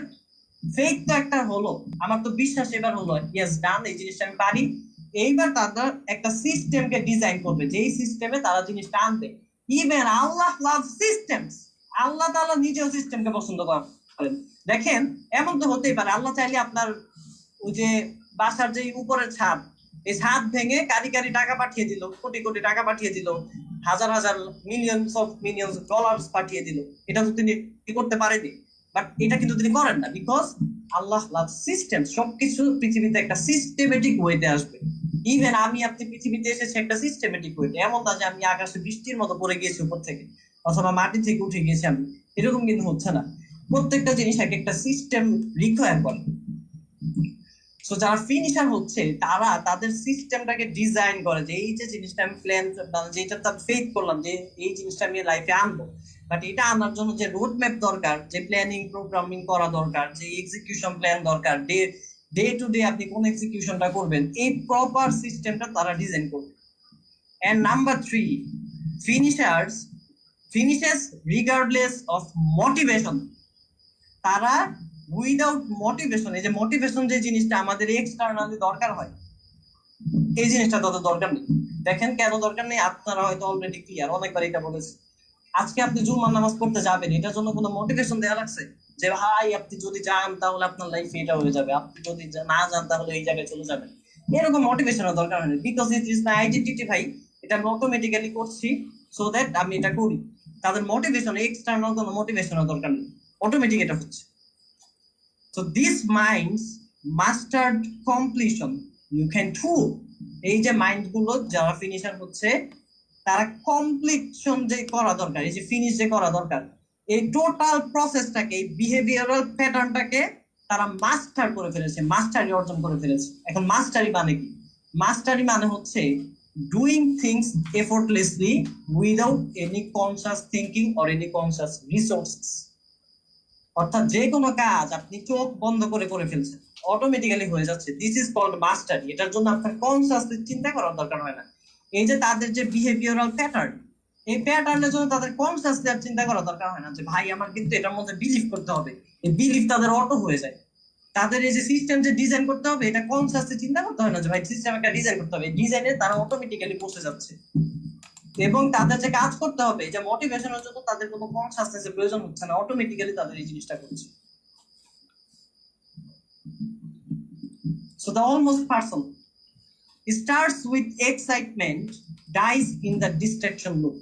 ফেইথ তো একটা হলো, আমার তো বিশ্বাস এবার হলো ইয়েস ডান, এই জিনিসটা আমি পারি। এইবার তারা একটা সিস্টেমকে ডিজাইন করবে, যেই সিস্টেমে তারা জিনিসটা আনবে। ইভেন আল্লাহ লাভ সিস্টেমস। আল্লাহ তাআলা নিজেও সিস্টেমকে পছন্দ করেন। দেখেন, এমন তো হতেই পারে আল্লাহ চাইলে আপনার ওই যে বাসার যে উপরের ছাদ, এই ছাদ ভেঙে কারি কারি টাকা পাঠিয়ে দিল, কোটি কোটি টাকা পাঠিয়ে দিল, হাজার হাজার মিলিয়ন ডলার পাঠিয়ে দিল। এটা তো তিনি করতে পারেনি, বাট এটা কিন্তু তিনি করেন না, বিকজ আল্লাহ লাভ সিস্টেম। সবকিছু পৃথিবীতে একটা সিস্টেমেটিক ওয়েতে আসবে। ইভেন আমি আপনি পৃথিবীতে এসেছি একটা সিস্টেমেটিক ওয়েতে। এমন না যে আমি আকাশে বৃষ্টির মতো পড়ে গিয়েছি উপর থেকে, অথবা মাটি থেকে উঠে গিয়েছি আমি, এরকম কিন্তু হচ্ছে না। প্রত্যেকটা জিনিস এক একটা সিস্টেম রিকোয়ার করে। সো যারা ফিনিশার হচ্ছে তারা তাদের সিস্টেমটাকে ডিজাইন করে যে এই যে জিনিসটা আমি প্ল্যান, যেটা তার ফেথ করলাম যে এই জিনিসটা আমি লাইফে আনবো, বাট এটা আনার জন্য যে রোড ম্যাপ দরকার, যে প্ল্যানিং প্রোগ্রামিং করা দরকার, যে এক্সিকিউশন প্ল্যান দরকার, ডে ডে টু ডে আপনি কোন এক্সিকিউশনটা করবেন, এই প্রপার সিস্টেমটা তারা ডিজাইন করবে। And number 3, finishers finishes regardless of motivation. তারা উইদাউট মোটিভেশন, এই যে মোটিভেশন যে জিনিসটা আমাদের এক্সটার্নালি দরকার হয়, এই জিনিসটা তাদের দরকার নেই। দেখেন কেন দরকার নেই, আপনারা হয়তো অলরেডি ক্লিয়ার, অনেকবার এটা বলেছি। আজকে আপনি জুম্মার নামাজ পড়তে যাবেন, এটার জন্য কোনো মোটিভেশন দেওয়া লাগছে যে ভাই আপনি যদি যান তাহলে আপনার লাইফ এটা হয়ে যাবে, আপনি যদি না যান তাহলে এই জায়গায় চলে যাবেন, এরকম মোটিভেশনের দরকার হয় না। Because it is my identity ভাই, এটা আমি অটোমেটিক্যালি করছি, সো দ্যাট আমি এটা করি। তাদের মোটিভেশন, এক্সটার্নাল কোনো মোটিভেশনের দরকার নেই, অটোমেটিক এটা হচ্ছে। So these minds mastered completion. You can too. এই যে মাইন্ড গুলো যারা ফিনিশার হচ্ছে তারা কমপ্লিশন যে করা দরকার, এই যে ফিনিশ যে করা দরকার, এই টোটাল প্রসেসটাকে, এই বিহেভিয়ারাল প্যাটার্নটাকে তারা মাস্টার করে ফেলেছে, মাস্টারি অর্জন করে ফেলেছে। এখন মাস্টারি মানে কি? মাস্টারি মানে হচ্ছে doing things effortlessly without any conscious thinking or any conscious resources. অর্থাৎ যে কোনো কাজ আপনি চোখ বন্ধ করে করে ফেলছেন, অটোমেটিক্যালি হয়ে যাচ্ছে। দিস ইজ কল্ড মাস্টারি। এটার জন্য আপনার কনসিয়াসলি চিন্তা করার দরকার হয় না। এই যে তাদের যে বিহেভিয়ারাল প্যাটার্ন, এই প্যাটার্নের জন্য তাদের কনসিয়াসলি আর চিন্তা করার দরকার হয় না যে ভাই আমার কিন্তু এটার মধ্যে বিলিভ করতে হবে, এই বিলিভ তাদের অটো হয়ে যায়। তাদের এই যে সিস্টেম যে ডিজাইন করতে হবে, এটা কনসিয়াসলি চিন্তা করতে হয় না যে ভাই সিস্টেম একটা ডিজাইন করতে হবে, ডিজাইনে তারা অটোমেটিক্যালি পৌঁছে যাচ্ছে। এবং তাদের যে কাজ করতে হবে, যে মোটিভেশনের জন্য তাদের কোনো কনসিয়াসনেসের প্রয়োজন হচ্ছে না, অটোমেটিক্যালি তাদের এই জিনিসটা করছে। So the almost person starts with excitement, dies in the distraction loop.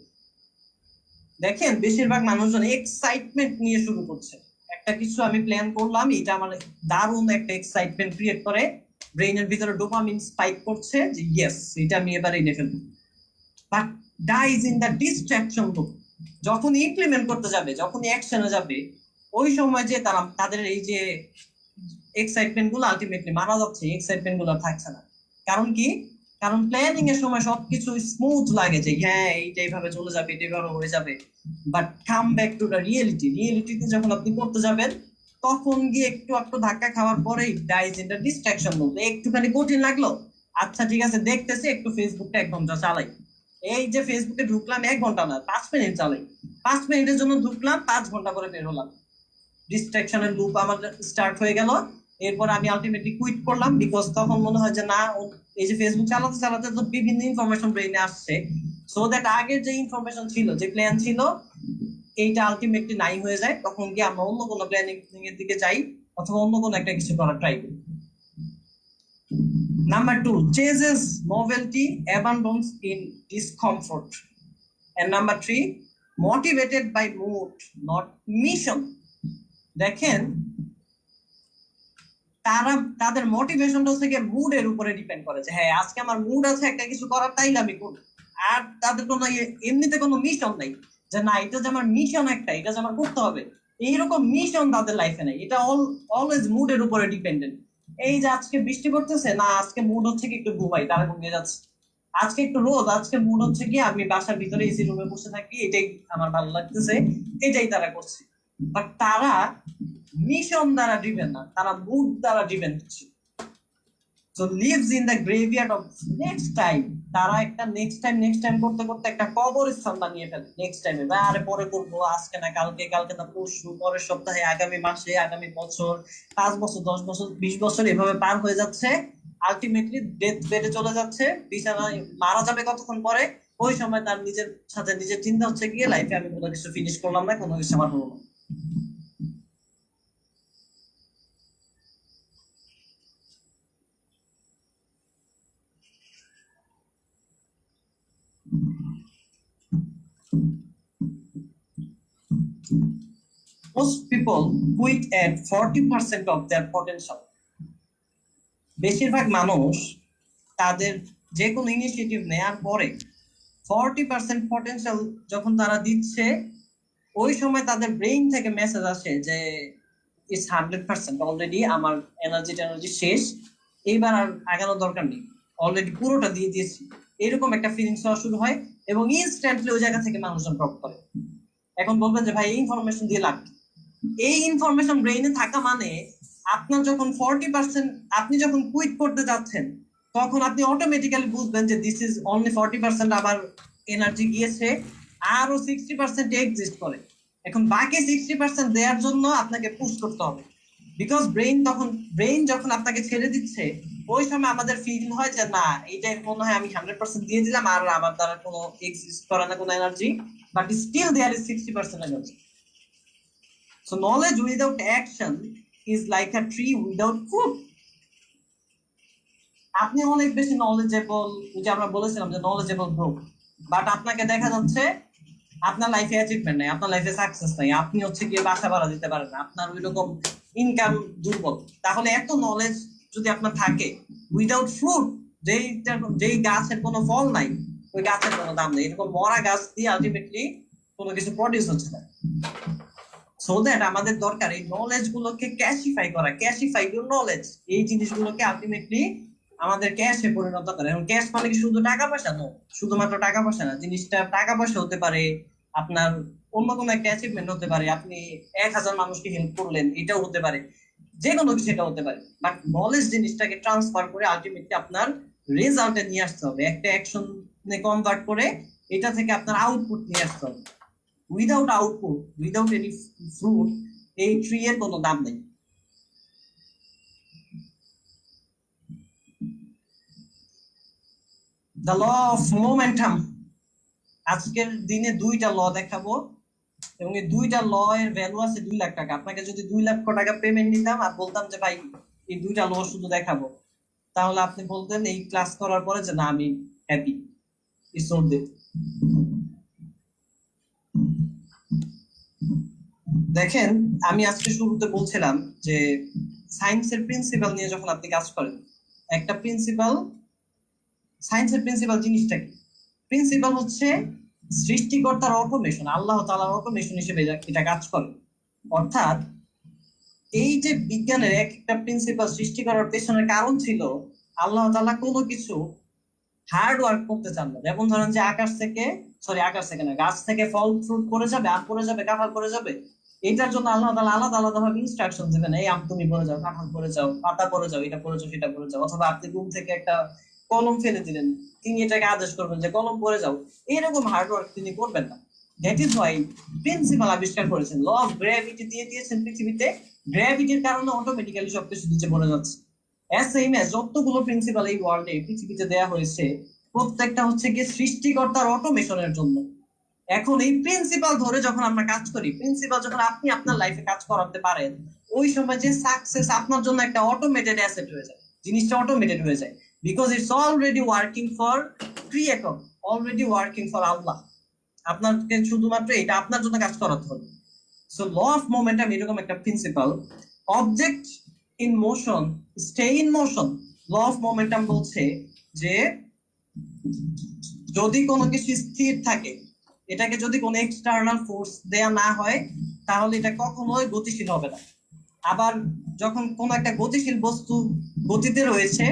দেখেন বেশিরভাগ মানুষজন এক্সাইটমেন্ট নিয়ে শুরু করছে, একটা কিছু আমি প্ল্যান করলাম, এটা আমার দারুণ একটা এক্সাইটমেন্ট ক্রিয়েট করে, ব্রেইনের ভিতরে ডোপামিন স্পাইক করছে যে ইয়েস এটা আমি এবারে এনে ফেলবো, but dies in the distraction loop. যখন ইমপ্লিমেন্ট করতে যাবে, যখন অ্যাকশনে যাবে, ওই সময় যে তারা তাদের এই যে এক্সাইটমেন্ট গুলো আলটিমেটলি মারা যাচ্ছে, এক্সাইটমেন্ট গুলো থাকছে না। কারণ কি? কারণ প্ল্যানিং এর সময় সবকিছু স্মুথ লাগে যে হ্যাঁ এইটা এইভাবে চলে যাবে, এটা এইভাবে হয়ে যাবে, but come back to the reality, রিয়েলিটিতে যখন আপনি করতে যাবেন তখন গিয়ে একটু একটু ধাক্কা খাওয়ার পরেই ডাইজ ইন দ্য ডিস্ট্রাকশন বলতে একটুখানি কঠিন লাগলো, আচ্ছা ঠিক আছে দেখতেছি একটু ফেসবুকটা 1 ঘন্টা চালাই, এই যে ফেসবুকে ঢুকলাম 1 ঘন্টা না 5 মিনিট চালাই, 5 মিনিটের জন্য ঢুকলাম 5 ঘন্টা করে বের হলাম, ডিস্ট্রাকশনের লুপ আমার স্টার্ট হয়ে গেল। এরপর আমি আলটিমেটলি কুইট করলাম, বিকজ তখন মনে হয় যে না, এই যে ফেসবুক চালাতে চালাতে তো বিভিন্ন ইনফরমেশন ব্রেইনে আসছে, সো দ্যাট আগের যে ইনফরমেশন ছিল, যে প্ল্যান ছিল, এইটা আলটিমেটলি নাই হয়ে যায়। তখন গিয়ে আমরা অন্য কোনো প্ল্যানিং এর দিকে যাই অথবা অন্য কোনো একটা কিছু করার ট্রাই করি। Number 2, chases novelty, abundance in discomfort. And number 3, motivated by mood, not mission. দেখেন তারা তাদের মোটিভেশনটা থেকে মুডের উপরে ডিপেন্ড করে যে হ্যাঁ আজকে আমার মুড আছে একটা কিছু করার, তাইলে আমি করব। আর তাদের কোনো এমনিতে কোনো মিশন নাই যে না এটা যে আমার মিশন একটা, এটা যে আমার করতে হবে, এইরকম মিশন তাদের লাইফে নাই। এটা অলওয়েজ মুডের উপরে ডিপেন্ডেন্ট। এই যে আজকে বৃষ্টি পড়তেছে, না আজকে মুড হচ্ছে কি একটু ঘুমাই, তারা ঘুমিয়ে যাচ্ছে। আজকে একটু রোদ, আজকে মুড হচ্ছে কি আমি বাসার ভিতরে এসি রুমে বসে থাকি, এটাই আমার ভালো লাগতেছে, এটাই তারা করছে। বাট তারা মিশন দ্বারা ড্রিভেন না, তারা মুড দ্বারা ড্রিভেন হচ্ছে। So lives in the graveyard of next time. তারা একটা নেক্সট টাইম করতে করতে একটা কবরস্থান বানিয়ে ফেলে। নেক্সট টাইমে বা আরে পরে করবো, আজকে না কালকে, কালকে না পরশু, পরের সপ্তাহে, আগামী মাসে, আগামী বছর, 5 বছর, 10 বছর, 20 বছর এভাবে পার হয়ে যাচ্ছে। আলটিমেটলি ডেথ বেডে চলে যাচ্ছে, বিছানায় মারা যাবে কতক্ষণ পরে। ওই সময় তার নিজের সাথে নিজের চিন্তা হচ্ছে গিয়ে লাইফে আমি কোনো কিছু ফিনিশ করলাম না, কোনো কিছু আমার হলো না। Most people quit at 40% of their potential. বেশিরভাগ মানুষ তাদের যে কোনো ইনিশিয়েটিভ নেওয়ার পরে 40% পটেনশিয়াল যখন তারা দিচ্ছে, ওই সময় তাদের ব্রেইন থেকে মেসেজ আসে যে ইটস 100%, অলরেডি আমার এনার্জি শেষ, এইবার আর আগানোর দরকার নেই, অলরেডি পুরোটা দিয়ে দিয়েছি, এরকম একটা ফিলিংস হওয়া শুরু হয় এবং ইনস্ট্যান্টলি ওই জায়গা থেকে মানুষজন ড্রপ করে। এখন বলবেন যে ভাই এই ইনফরমেশন দিয়ে লাভ কি? এই ইনফরমেশন ব্রেইনে থাকা মানে আপনার যখন 40%, আপনি যখন কুইট করতে যাচ্ছেন তখন আপনি অটোমেটিক্যালি বুঝবেন যে দিস ইজ অনলি 40% আমার এনার্জি গিয়েছে, আরো 60% এক্সিস্ট করে। এখন বাকি 60% দেওয়ার জন্য আপনাকে পুশ করতে হবে, বিকজ ব্রেইন যখন আপনাকে ছেড়ে দিচ্ছে ওই সময় আমাদের ফিল হয় যে না এইটা মনে হয় আমি 100% দিয়ে দিলাম আর আমার দ্বারা কোনো এক্সিস্ট করে না কোনো energy, but still there is 60% energy. So knowledge without action is like a tree without fruit. আপনি অনেক বেশি নলেজেবল, যে আমরা বলেছিলাম যে নলেজেবল গ্রুপ, বাট আপনাকে দেখা যাচ্ছে আপনার লাইফে অ্যাচিভমেন্ট নাই, আপনার লাইফে সাকসেস নাই, আপনি হচ্ছে গিয়ে বাসা ভাড়া দিতে পারেন না, আপনার ওই রকম ইনকাম দুর্বল। তাহলে এত নলেজ যদি আপনার থাকে উইদাউট ফ্রুট, যেই গাছের কোনো ফল নাই, ওই গাছের কোনো দাম নেই। এরকম মরা গাছ দিয়ে আলটিমেটলি কোনো কিছু প্রডিউস হচ্ছে না। সো দ্যাট আমাদের দরকার এই নলেজ গুলোকে ক্যাশিফাই করা, ক্যাশিফাই ইউর নলেজ, এই জিনিসগুলোকে আলটিমেটলি আমাদের ক্যাশে পরিণত করে। এবং ক্যাশ মানে কি শুধু টাকা পয়সা? নো, শুধুমাত্র টাকা পয়সা না, জিনিসটা টাকা পয়সা হতে পারে, আপনার অন্য কোনো একটা অ্যাচিভমেন্ট হতে পারে, আপনি 1000 মানুষকে হেল্প করলেন, এটাও হতে পারে, যে কোনো কিছু এটা হতে পারে। বাট নলেজ জিনিসটাকে ট্রান্সফার করে আলটিমেটলি আপনার রেজাল্টে নিয়ে আসতে হবে, একটা অ্যাকশনে কনভার্ট করে এটা থেকে আপনার আউটপুট নিয়ে আসতে হবে। Without output, without any fruit, এই ট্রি এর কোনো দাম নেই। দ্য ল অফ মোমেন্টাম, আজকের দিনে 2টা ল দেখাবো এবং এই 2টা ল এর ভ্যালু আছে 2 লাখ টাকা। আপনাকে যদি 2 লক্ষ টাকা পেমেন্ট নিতাম আর বলতাম যে ভাই এই 2টা ল শুধু দেখাবো, তাহলে আপনি বলতেন এই ক্লাস করার পরে যে না আমি হ্যাপি, ইটস নট দ্যাট। দেখেন, আমি আজকে শুরুতে বলছিলাম যে সায়েন্সের প্রিন্সিপাল নিয়ে যখন আপনি কাজ করেন, একটা প্রিন্সিপাল, সায়েন্সের প্রিন্সিপাল জিনিসটা কি? প্রিন্সিপাল হচ্ছে সৃষ্টিকর্তার অটোমেশন, আল্লাহ তাআলার অটোমেশন হিসেবে এটা কাজ করে। অর্থাৎ এই যে বিজ্ঞানের এক একটা প্রিন্সিপাল সৃষ্টি করার পেছনের কারণ ছিল আল্লাহ তাআলা কোনো কিছু হার্ড ওয়ার্ক করতে চান না। যেমন ধরেন যে আকাশ থেকে না, গাছ থেকে ফল ফ্রুট পড়ে যাবে, আম পড়ে যাবে, কাঁঠাল পড়ে যাবে, এটার জন্য আল্লাহ তাআলা আলাদা আলাদা ভাবে ইনস্ট্রাকশন দিবেন, এই আম তুমি পড়ে যাও, কাঁঠাল পড়ে যাও, পাতা পড়ে যাও, এটা পড়ে যাও, সেটা পড়ে যাও। অথবা আপনি রুম থেকে একটা কলম ফেলে দিলেন, তিনি এটাকে আদেশ করবেন যে কলম পড়ে যাও। এরকম হার্ড ওয়ার্ক তিনি করবেন না। দ্যাট ইজ ওয়াই প্রিন্সিপাল আবিষ্কার করেছেন, ল অফ গ্র্যাভিটি দিয়ে দিয়েছেন পৃথিবীতে, গ্র্যাভিটির কারণে অটোমেটিক্যালি সবকিছু নিচে পড়ে যাচ্ছে। সেম এজ যতগুলো প্রিন্সিপাল এই ওয়ার্ল্ডে পৃথিবীতে দেয়া হয়েছে প্রত্যেকটা হচ্ছে গিয়ে সৃষ্টিকর্তার অটোমেশনের জন্য। এখন এই প্রিন্সিপাল ধরে যখন আমরা কাজ করি, প্রিন্সিপাল যখন আপনি আপনার লাইফে কাজ করাতে পারেন, ওই সময় যে সাকসেস আপনার জন্য একটা অটোমেটেড অ্যাসেট হয়ে যায়, জিনিসটা অটোমেটেড হয়ে যায়, because it's already working for creator, already working for Allah. আপনাকে শুধুমাত্র এটা আপনার জন্য কাজ করাতে হবে। সো ল অফ মোমেন্টাম এরকম একটা principle. Object in motion stay in motion, law of momentum বলছে যে যদি কোনো কিছু স্থির থাকে, এটাকে যদি কোনো এক্সটার্নাল ফোর্স দেয়া না হয় তাহলে এটা কখনোই গতিশীল হবে না। আবার যখন কোনো একটা গতিশীল বস্তু গতিতে রয়েছে,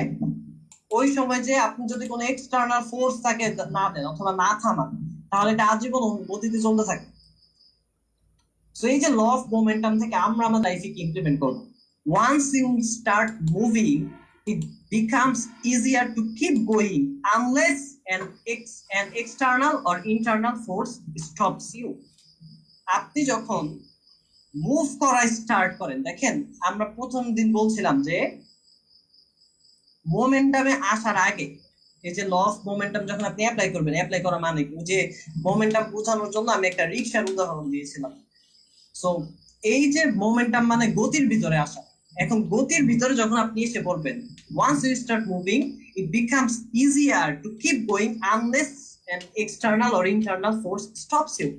ওই সময় যে আপনি যদি কোনো এক্সটার্নাল ফোর্স তাকে না দেন অথবা না থামান, তাহলে এটা আজীবন গতিতে চলতে থাকে। সো এই যে ল অফ মোমেন্টাম থেকে আমরা আমাদের লাইফে কি ইমপ্লিমেন্ট করব? Once you start moving, it becomes easier to keep going unless an external or internal force stops you. আপনি যখন মুভ করা স্টার্ট করেন, দেখেন আমরা প্রথম দিন বলছিলাম যে মোমেন্টামে আসার আগে এই যে ল অফ মোমেন্টাম যখন আপনি অ্যাপ্লাই করবেন, অ্যাপ্লাই করা মানে কি, যে মোমেন্টাম বোঝানোর জন্য আমি একটা রিকশার উদাহরণ দিয়েছিলাম। সো এই যে মোমেন্টাম মানে গতির ভিতরে আসা, এখন গতির ভিতরে যখন আপনি এসে পড়বেন, once you start moving it becomes easier to keep going unless an external or internal force stops you.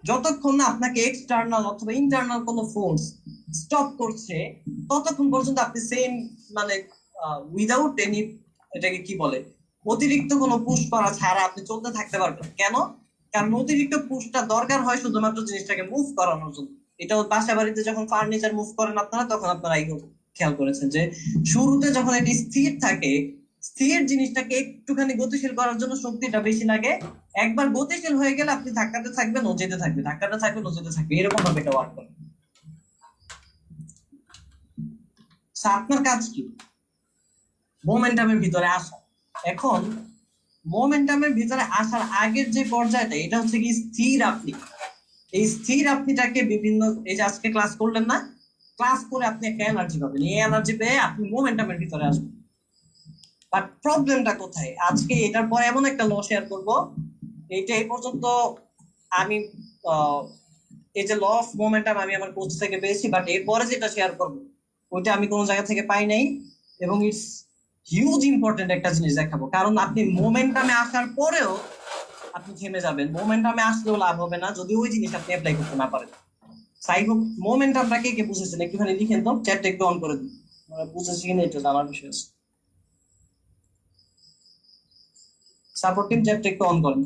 যতক্ষণ না আপনাকে এক্সটার্নাল অথবা ইন্টারনাল কোনো ফোর্স স্টপ করছে ততক্ষণ পর্যন্ত আপনি সেম মানে উইদাউট এনি, এটাকে কি বলে, অতিরিক্ত কোনো পুশ করা ছাড়া আপনি চলতে থাকতে পারবেন। কেন? কারণ অতিরিক্ত পুশটা দরকার হয় শুধুমাত্র জিনিসটাকে মুভ করানোর জন্য। এটা বাসা বাড়িতে যখন ফার্নিচার মুভ করেন আপনারা, তখন আপনারা এই খেয়াল করেছেন যে শুরুতে যখন এটি স্থির থাকে, স্থির জিনিসটাকে একটুখানি গতিশীল করার জন্য শক্তিটা বেশি লাগে। একবার গতিশীল হয়ে গেলে আপনি ধাক্কাতে থাকবেন, ও যেতে থাকবে, ধাক্কাতে থাকবেন, ও যেতে থাকবে, এরকম ভাবে এটা ওয়ার্ক করে। আপনার কাজ কি? মোমেন্টামের ভিতরে আসা। এখন মোমেন্টামের ভিতরে আসার আগের যে পর্যায়টা, এটা হচ্ছে কি স্থির আপনি। এই স্থির আপনিটাকে বিভিন্ন, এই যে আজকে ক্লাস করলেন না, ক্লাস করে আপনি একটা এনার্জি পাবেন, এই এনার্জি পেয়ে আপনি মোমেন্টামের ভিতরে আসবেন। বাট প্রবলেমটা কোথায়? আজকে এটার পরে এমন একটা ল শেয়ার করব, এইটা এই পর্যন্ত আমি এই যে ল অফ মোমেন্টাম আমি আমার কোচ থেকে পেয়েছি, বাট এরপরে যেটা শেয়ার করব ওইটা আমি কোনো জায়গা থেকে পাই নাই, এবং ইটস হিউজ ইম্পর্টেন্ট একটা জিনিস দেখাবো। কারণ আপনি মোমেন্টামে আসার পরেও আপনি থেমে যাবেন, মোমেন্টামে আসলেও লাভ হবে না যদি ওই জিনিস আপনি অ্যাপ্লাই করতে না পারেন। সাইকো মোমেন্টামটা কে কে বুঝেছেন একটুখানি লিখেন তো, চ্যাটটা একটু অন করে দিন। বুঝেছি কিনা এটা জানার বিষয় আছে। সাপোর্ট টিম চ্যাটটা একটু অন করেন।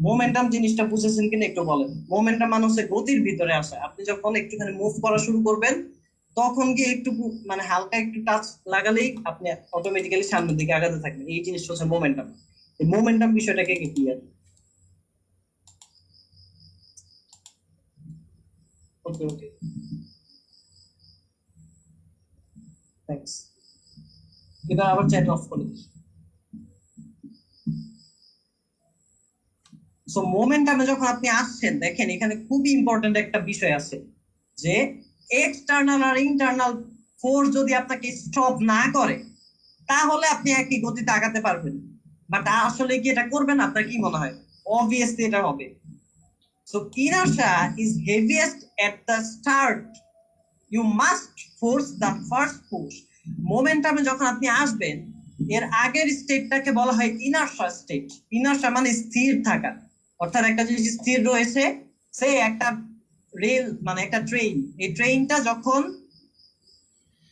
মোমেন্টাম জিনিসটা বুঝেছেন কিনা একটু বলেন। মোমেন্টাম মানে হচ্ছে গতির ভিতরে আসা। আপনি যখন একটুখানি মুভ করা শুরু করবেন, তখন গিয়ে একটু মানে হালকা একটু টাচ লাগালেই আপনি অটোমেটিক্যালি সামনের দিকে আগাতে থাকবেন। এই জিনিসটা হচ্ছে মোমেন্টাম। এই মোমেন্টাম বিষয়টাকে কি ক্লিয়ার? ওকে ওকে, থ্যাঙ্কস। এবার আবার চ্যাট অফ করে দিই। সো মোমেন্টামে যখন আপনি আসছেন, দেখেন এখানে খুবই ইম্পর্টেন্ট একটা বিষয় আছে, যে এক্সটার্নাল আর ইন্টারনাল ফোর্স যদি আপনাকে স্টপ না করে, তাহলে আপনি একই গতিতে আগাতে পারবেন। বাট আসলে কি এটা করবেন? আপনার কি মনে হয়? অবভিয়াসলি এটা হবে। So inertia is heaviest at the start, you must force the first push. মোমেন্টামে যখন আপনি আসবেন, এর আগের স্টেটটাকে বলা হয় ইনারশিয়া স্টেট। ইনারশিয়া মানে স্থির থাকা, অর্থাৎ একটা জিনিস স্থির রয়েছে। সে একটা রেল মানে একটা ট্রেন, এই ট্রেনটা যখন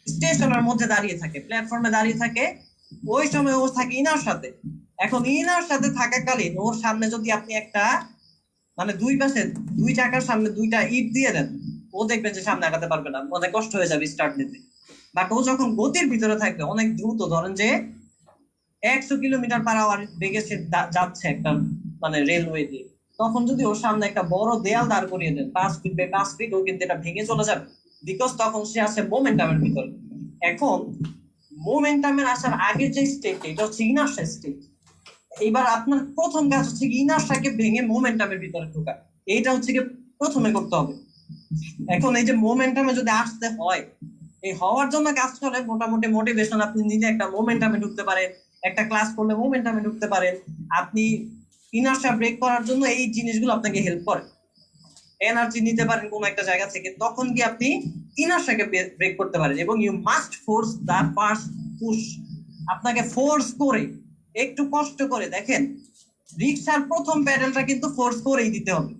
স্টেশনের মধ্যে দাঁড়িয়ে থাকে, প্ল্যাটফর্মে দাঁড়িয়ে থাকে, ওই সময় ও থাকে ইনার সাথে। এখন ইনার সাথে থাকাকালীন ওর সামনে যদি আপনি একটা মানে দুই পাশে দুই চাকার সামনে দুইটা ইট দিয়ে দেন, ও দেখবে যে সামনে আগাতে পারবে না, অনেক কষ্ট হয়ে যাবে স্টার্ট নিতে। বাট ও যখন গতির ভিতরে থাকবে অনেক দ্রুত, ধরেন যে 100 কিলোমিটার/আওয়ার বেগে সে যাচ্ছে একটা মানে রেলওয়ে দিয়ে, তখন যদি ওর সামনে একটা বড় দেয়াল দাঁড় করিয়ে দেন 5 ফিট বাই 5 ফিট, ও কিন্তু এটা ভেঙে চলে যাবে, বিকজ তখন সে আছে মোমেন্টামের ভিতরে। এখন মোমেন্টামের আসার আগে যে স্টেট, এটা হচ্ছে ইনার্শিয়া স্টেট। এবার আপনার প্রথম কাজ হচ্ছে কি ইনার্শিয়াকে ভেঙে মোমেন্টামের ভিতরে ঢোকা। এইটা হচ্ছে কি প্রথমে করতে হবে। এখন এই যে মোমেন্টামে যদি আসতে হয়, এই হওয়ার জন্য কাজ করে মোটামুটি মোটিভেশন, আপনি নিজে একটা মোমেন্টামে ঢুকতে পারেন, একটা ক্লাস করলে মোমেন্টামে ঢুকতে পারেন, আপনি ইনার্শিয়া ব্রেক করার জন্য এই জিনিসগুলো আপনাকে হেল্প করে। এনার্জি নিতে পারেন কোন একটা জায়গা থেকে, তখন কি আপনি ইনার্শিয়াকে ব্রেক করতে পারেন। এবং you must force the first push, আপনাকে ফোর্স করে একটু কষ্ট করে, দেখেন রিক্সার প্রথম প্যাডেলটা কিন্তু ফোর্স করেই দিতে হবে।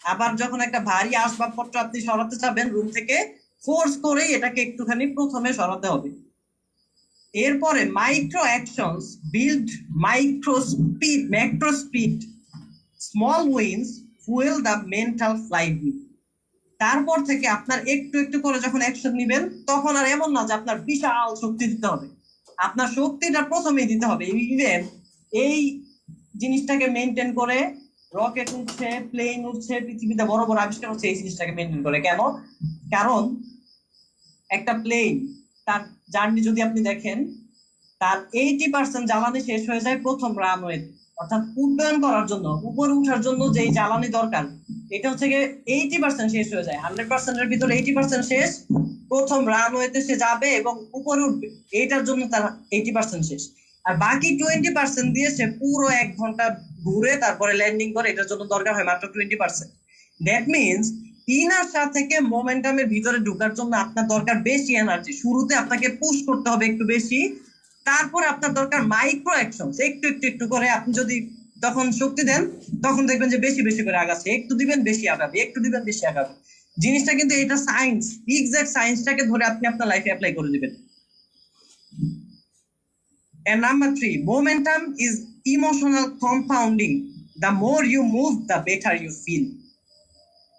আবার যখন একটা ভারী আসবাবপত্র আপনি সরাতে চাবেন রুম থেকে, ফোর্স করেই এটাকে একটুখানি প্রথমে সরাতে হবে। এরপরে micro actions build macro speed, small wins fuel the mental flywheel. তারপর থেকে আপনার একটু একটু করে যখন অ্যাকশন নিবেন, তখন আর এমন না যে আপনার বিশাল শক্তি দিতে হবে, আপনার শক্তিটা প্রথমেই দিতে হবে। ইভেন এই জিনিসটাকে মেনটেন করে রকেট উঠছে, প্লেন উঠছে, পৃথিবীতে বড় বড় আবিষ্কার হচ্ছে এই জিনিসটাকে মেনটেন করে। কেন? কারণ একটা প্লেন তার জার্নি যদি আপনি দেখেন, তার 80% জ্বালানি শেষ হয়ে যায় প্রথম রানওয়ে, অর্থাৎ উড্ডয়ন করার জন্য, উপরে উঠার জন্য যে জ্বালানি দরকার, এটা হচ্ছে গিয়ে 80% শেষ হয়ে যায়। 100%-এর ভিতরে 80% শেষ প্রথম রানওয়েতে সে যাবে এবং উপরে উঠবে, এইটার জন্য তার 80% শেষ। আর বাকি 20% দিয়ে সে পুরো 1 ঘন্টা ঘুরে তারপরে ল্যান্ডিং করে, এটার জন্য দরকার হয় মাত্র 20%। দ্যাট মিনস ইনার্শিয়া থেকে মোমেন্টামের ভিতরে ঢোকার জন্য আপনার দরকার বেশি এনার্জি। শুরুতে আপনাকে পুশ করতে হবে একটু বেশি, তারপরে আপনার দরকার মাইক্রো অ্যাকশন, একটু একটু একটু করে আপনি যদি তখন শক্তি দেন, তখন দেখবেন যে বেশি বেশি করে আগাচ্ছে, একটু দিবেন বেশি আগাবে, একটু দিবেন বেশি আগাবে। জিনিসটা কিন্তু এটা সায়েন্স, এক্সাক্ট সায়েন্সটাকে ধরে আপনি আপনার লাইফে অ্যাপ্লাই করে দিবেন। And number 3, momentum is emotional compounding. The more you move, the better you feel.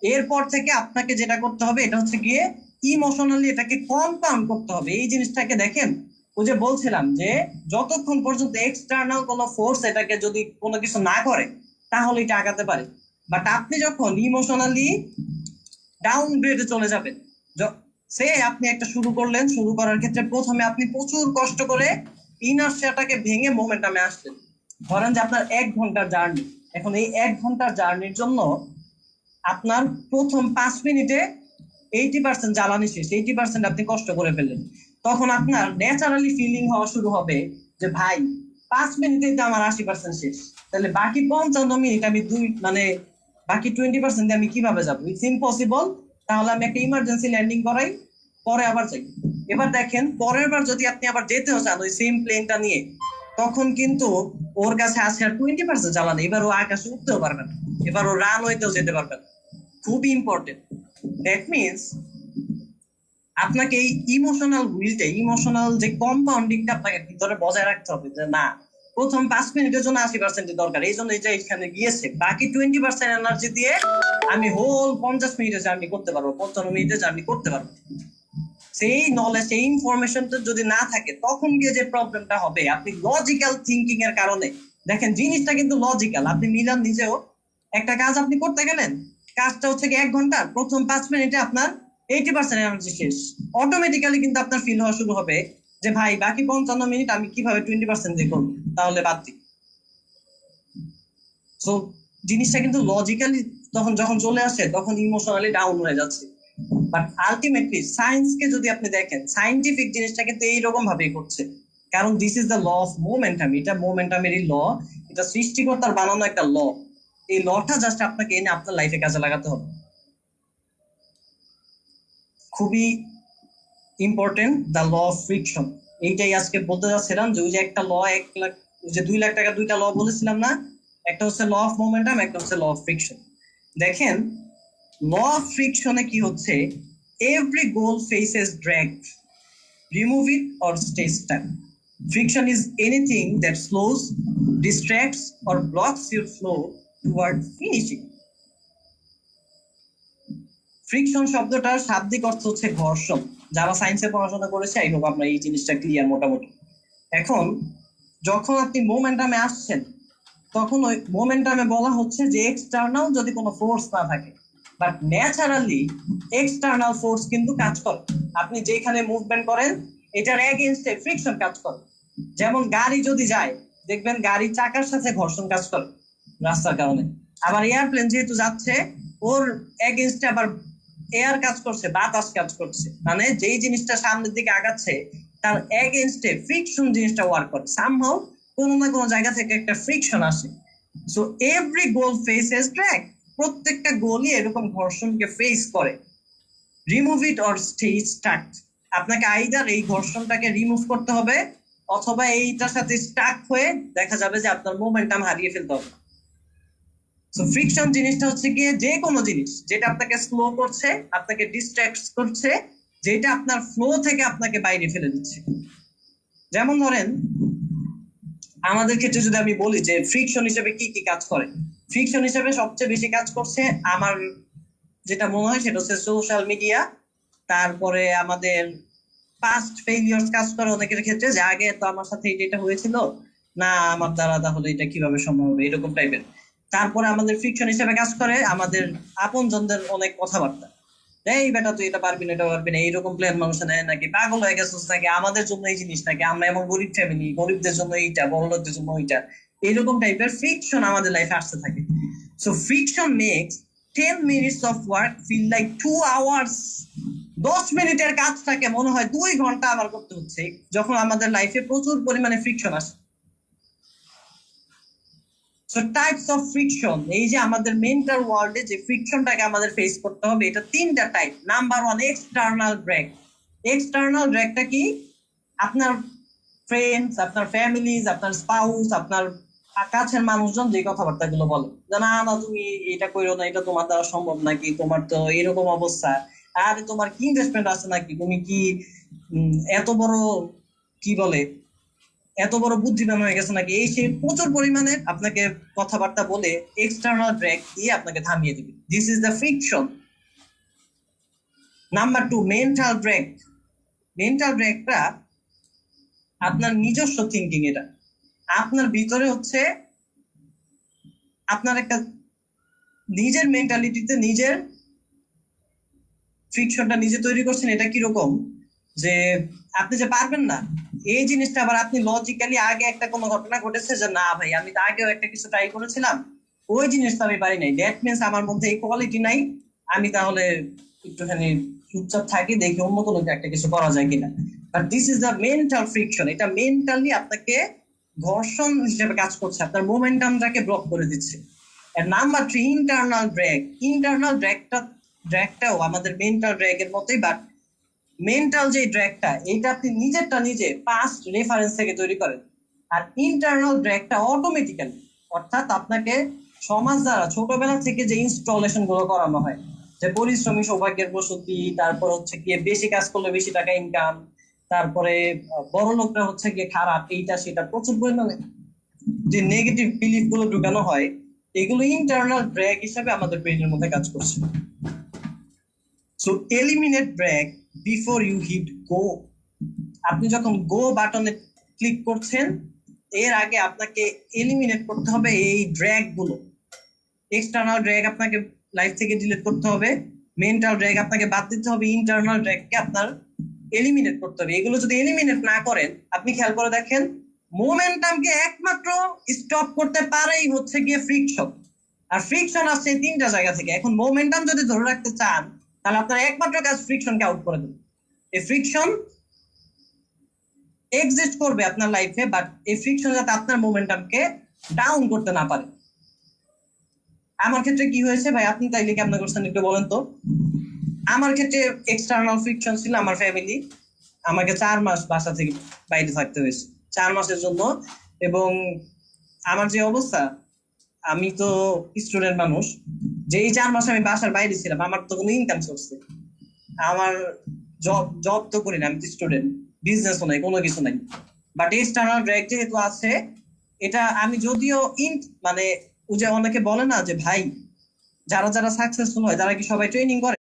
এরপর থেকে আপনাকে যেটা করতে হবে এটা হচ্ছে গিয়ে ইমোশনালি এটাকে কম্পাউন্ড করতে হবে। এই জিনিসটাকে দেখেন, ওই যে বলছিলাম যে যতক্ষণ পর্যন্ত এক্সটার্নাল কোনো ফোর্স এটাকে যদি কোনো কিছু না করে তাহলে এটা আগাতে পারে। বাট আপনি যখন ইমোশনালি ডাউন গ্রেডে চলে যাবেন, সে আপনি একটা শুরু করলেন, শুরু করার ক্ষেত্রে প্রথমে আপনি প্রচুর কষ্ট করে ইনার্সিয়াটাকে ভেঙে মোমেন্টামে আসলেন। ধরেন যে আপনার 1 ঘন্টার জার্নি, এখন এই 1 ঘন্টার জার্নির জন্য আপনার প্রথম 5 মিনিটে 80% জ্বালানি শেষ, 80% আপনি কষ্ট করে ফেললেন। তখন আপনার ন্যাচারালি ফিলিং হওয়া শুরু হবে যে ভাই 5 মিনিটে তো আমার 80% শেষ, তাহলে বাকি 55 মিনিট আমি বাকি 20% আমি কিভাবে যাবো? It's impossible. তাহলে আমি একটা ইমার্জেন্সি ল্যান্ডিং করাই, পরে আবার যাই। এবার দেখেন, পরের বার যদি আপনি আবার যেতেও চান ওই সেম প্লেনটা নিয়ে, তখন কিন্তু ওর কাছে আছে আর 20% জ্বালানি। এবার ও আকাশে উঠতেও পারবে না, এবার ও রানওয়েতেও যেতে পারবে না। খুবই ইম্পর্টেন্ট। দ্যাট মিনস আপনাকে এই ইমোশনাল উইলটা, ইমোশনাল যে কম্পাউন্ডিংটা আপনাকে ভিতরে বজায় রাখতে হবে, যে না, প্রথম 5 মিনিটের জন্য 80% দরকার, এই জন্য যে এখানে গিয়েছে, বাকি 20% এনার্জি দিয়ে আমি হোল 50 মিনিটে জার্নি করতে পারবো, 55 মিনিটে জার্নি করতে পারবো। সেই নলেজ, সেই ইনফরমেশনটা যদি না থাকে, তখন গিয়ে যে প্রবলেমটা হবে, আপনি লজিক্যাল থিঙ্কিং এর কারণে দেখেন জিনিসটা কিন্তু লজিক্যাল। আপনি মিলান নিজেও, একটা কাজ আপনি করতে গেলেন, কাজটা হচ্ছে কি 1 ঘন্টা, প্রথম 5 মিনিটে আপনার 80% এনার্জি শেষ, অটোমেটিক্যালি কিন্তু আপনার ফিল হওয়া শুরু হবে যে ভাই বাকি 55 মিনিট আমি কিভাবে 20% দিয়ে করবো, তাহলে বাদ দিই। সো জিনিসটা কিন্তু লজিক্যালি তখন যখন চলে আসে, তখন ইমোশনালি ডাউন হয়ে যাচ্ছে। বাট আলটিমেটলি সায়েন্সকে যদি আপনি দেখেন, সায়েন্টিফিক জিনিসটা কিন্তু এইরকম ভাবেই করছে, কারণ this is the law of momentum. এটা মোমেন্টামেরই ল, এটা সৃষ্টিকর্তার বানানো একটা ল। এই লটা জাস্ট আপনাকে এনে আপনার লাইফে কাজে লাগাতে হবে। খুবই important, the law of friction. এইটাই আজকে বলতে যাচ্ছিলাম, যে ওই যে একটা ল, 1 লাখ, যে 2 লাখ টাকা দুইটা ল বলেছিলাম না, একটা হচ্ছে ল অফ মোমেন্টাম, একটা হচ্ছে ল অফ ফ্রিকশন। দেখেন, ল অফ ফ্রিকশনে কি হচ্ছে, every goal faces drag, remove it or stay stuck. Friction is anything that slows, distracts, or blocks your flow toward finishing. Friction শব্দটার শাব্দিক অর্থ হচ্ছে ঘর্ষণ। যারা সায়েন্সে পড়াশোনা করেছে, আই হোপ আমরা এই জিনিসটা ক্লিয়ার মোটামুটি। এখন যখন আপনি মোমেন্টামে আসছেন, তখন ওই মোমেন্টামে বলা হচ্ছে যে এক্সটার্নাল যদি কোনো ফোর্স না থাকে, বাট ন্যাচারালি এক্সটার্নাল ফোর্স কিন্তু কাজ করে। আপনি যেখানে মুভমেন্ট করেন, এটার এগেইনস্টে ফ্রিকশন কাজ করে। যেমন গাড়ি যদি যায়, দেখবেন গাড়ির চাকার সাথে ঘর্ষণ কাজ করে রাস্তার কারণে। আবার এয়ারপ্লেন যেহেতু যাচ্ছে, ওর এগেইনস্টে আবার এয়ার কাজ করছে, বাতাস কাজ করছে। মানে যেই জিনিসটা সামনের দিকে আগাচ্ছে, তার এগেইনস্টে ফ্রিকশন জিনিসটা ওয়ার্ক করে। সামহাউ কোনো না কোনো জায়গা থেকে একটা ফ্রিকশন আসে। So every goal faces drag, প্রত্যেকটা গোলই এরকম ঘর্ষণকে ফেস করে। Remove it or stay stuck, আপনাকে আইদার এই ঘর্ষণটাকে রিমুভ করতে হবে, অথবা এইটার সাথে স্টাক হয়ে দেখা যাবে যে আপনার মোমেন্টাম হারিয়ে ফেলতে হবে। সো ফ্রিকশন জিনিসটা হচ্ছে গিয়ে যে কোনো জিনিস যেটা আপনাকে স্লো করছে, আপনাকে ডিস্ট্রাক্ট করছে, যেটা আপনার ফ্লো থেকে আপনাকে বাইরে ফেলে দিচ্ছে। যেমন ধরেন, আমাদের ক্ষেত্রে যদি আমি বলি যে ফ্রিকশন হিসেবে কি কি কাজ করে, ফ্রিকশন হিসেবে সবচেয়ে বেশি কাজ করছে আমার যেটা মনে হয় সেটা হচ্ছে সোশ্যাল মিডিয়া। তারপরে আমাদের পাস্ট ফেইলিয়ার্স কাজ করে অনেকের ক্ষেত্রে, যে আগে তো আমার সাথে এটা হয়েছিল না, আমার দ্বারা তাহলে এটা কিভাবে সম্ভব হবে, এরকম টাইপের। তারপরে আমাদের ফ্রিকশন হিসেবে কাজ করে আমাদের আপনজনদের অনেক কথাবার্তা, এই বেটা তুই এটা পারবি না, এটা পারবি না, এইরকম প্ল্যান মানুষ নেয় নাকি, পাগল হয়ে গেছিস নাকি, আমাদের জন্য এই জিনিস নাকি, আমরা এমন গরিব ফ্যামিলি, গরিবদের জন্য এইটা, বড়লোকদের জন্য ওইটা, এইরকম টাইপের ফ্রিকশন আমাদের লাইফে আসতে থাকে। So friction makes 10 minutes of work feel like 2 hours. 10 মিনিটের কাজটাকে মনে হয় 2 ঘন্টা আমার করতে হচ্ছে, যখন আমাদের লাইফে প্রচুর পরিমাণে ফ্রিকশন আসে। সো টাইপস অফ ফ্রিকশন, এই যে আমাদের মেন্টাল ওয়ার্ল্ডে যে ফ্রিকশনটাকে আমাদের ফেস করতে হবে, এটা 3টা type. Number 1, external drag. External ড্র্যাগটা কি? আপনার ফ্রেন্ডস, আপনার ফ্যামিলিজ, আপনার স্পাউস, আপনার কাছের মানুষজন যে কথাবার্তাগুলো বলে, যে না না তুমি এটা করো না, এটা তোমার দ্বারা সম্ভব নাকি, তোমার তো এরকম অবস্থা, আরে তোমার কি ইনভেস্টমেন্ট আছে নাকি, তুমি কি এত বড় কি বলে এত বড় বুদ্ধিমান হয়ে গেছে নাকি, এই সেই প্রচুর পরিমাণে আপনাকে কথাবার্তা বলে এক্সটার্নাল ড্র্যাগ দিয়ে আপনাকে থামিয়ে দিবে। This is the friction. Number 2, mental brake. Mental ব্রেকটা আপনার নিজস্ব থিঙ্কিং। এটা আপনার ভিতরে হচ্ছে আপনার একটা নিজের মেন্টালিটিতে নিজের ফ্রিকশনটা নিজে তৈরি করছেন। এটা কিরকম যে আপনি যে পারবেন না এই জিনিসটা, আবার আপনি লজিক্যালি আগে একটা কোনো ঘটনা ঘটেছে যে না ভাই আমি তো আগেও একটা কিছু ট্রাই করেছিলাম, ওই জিনিসটা আমি পারি নাই, দ্যাট মিনস আমার মধ্যে এই কোয়ালিটি নাই, আমি তাহলে একটুখানি চুপচাপ থাকি, দেখি অন্য কোনো একটা কিছু করা যায় কিনা। But this is the mental friction. এটা মেন্টালি আপনাকে ঘর্ষণ হিসেবে কাজ করছে, আপনার মোমেন্টামটাকে ব্লক করে দিচ্ছে। Number 3, internal brake. ইন্টারনাল ড্র্যাগটাও আমাদের মেন্টাল ড্র্যাগের মতোই, বাট মেন্টাল যে ড্র্যাগটা এটা আপনি নিজেরটা নিজে পাস্ট রেফারেন্স থেকে তৈরি করেন। আর ইন্টারনাল ড্র্যাগটা অটোমেটিক্যালি, অর্থাৎ আপনাকে সমাজ দ্বারা ছোটবেলা থেকে যে ইনস্টলেশন গুলো করানো হয়, যে পরিশ্রমী সৌভাগ্যের প্রসূতি, তারপর হচ্ছে গিয়ে বেশি কাজ করলে বেশি টাকা ইনকাম, তারপরে বড় লোকরা হচ্ছে গিয়ে খারাপ, এইটা সেটা প্রচুর পরিমাণে যে নেগেটিভ বিলিফ গুলো ঢুকানো হয়, এগুলো ইন্টারনাল ড্র্যাগ হিসাবে আমাদের ব্রেনের মধ্যে কাজ করছে। So eliminate brake before you hit go. আপনি যখন গো বাটনে ক্লিক করছেন এর আগে আপনাকে এলিমিনেট করতে হবে এই ড্র্যাগ গুলো। এক্সটার্নাল ড্র্যাগ আপনাকে লাইফ থেকে ডিলিট করতে হবে, মেন্টাল ড্র্যাগ আপনাকে বাদ দিতে হবে, ইন্টারনাল ড্র্যাগকে আপনার এলিমিনেট করতে হবে। এগুলো যদি এলিমিনেট না করেন, আপনি খেয়াল করে দেখেন মোমেন্টামকে একমাত্র স্টপ করতে পারেই হচ্ছে গিয়ে ফ্রিকশন। আর ফ্রিকশন আসছে তিনটা জায়গা থেকে। এখন মোমেন্টাম যদি ধরে রাখতে চান তাহলে আপনার একমাত্র কাজ ফ্রিকশনকে আউট করে দেবেন। এই ফ্রিকশন এক্সিস্ট করবে আপনার লাইফে, বাট এই ফ্রিকশন যাতে আপনার মোমেন্টামকে ডাউন করতে না পারে। আমার ক্ষেত্রে কি হয়েছে ভাই, আপনি তাইলে কেমন করছেন একটু বলেন তো। আমার ক্ষেত্রে এক্সটার্নাল ফ্রিকশন ছিল আমার ফ্যামিলি। আমাকে 4 মাস বাসা থেকে বাইরে থাকতে হয়েছে, 4 মাসের জন্য। এবং আমার যে অবস্থা, আমি তো স্টুডেন্ট মানুষ, যে এই 4 মাস আমি বাসার বাইরে ছিলাম, আমার তো কোনো ইনকাম সোর্স নেই, আমার জব জব তো করি না, আমি তো স্টুডেন্ট, বিজনেসও নাই, কোনো কিছু নাই। বাট এক্সটার্নাল ড্রাইভ যেহেতু আছে, এটা আমি যদিও মানে ও যে অনেকে বলে না যে ভাই যারা যারা সাকসেসফুল হয় তারা কি সবাই ট্রেনিং করে?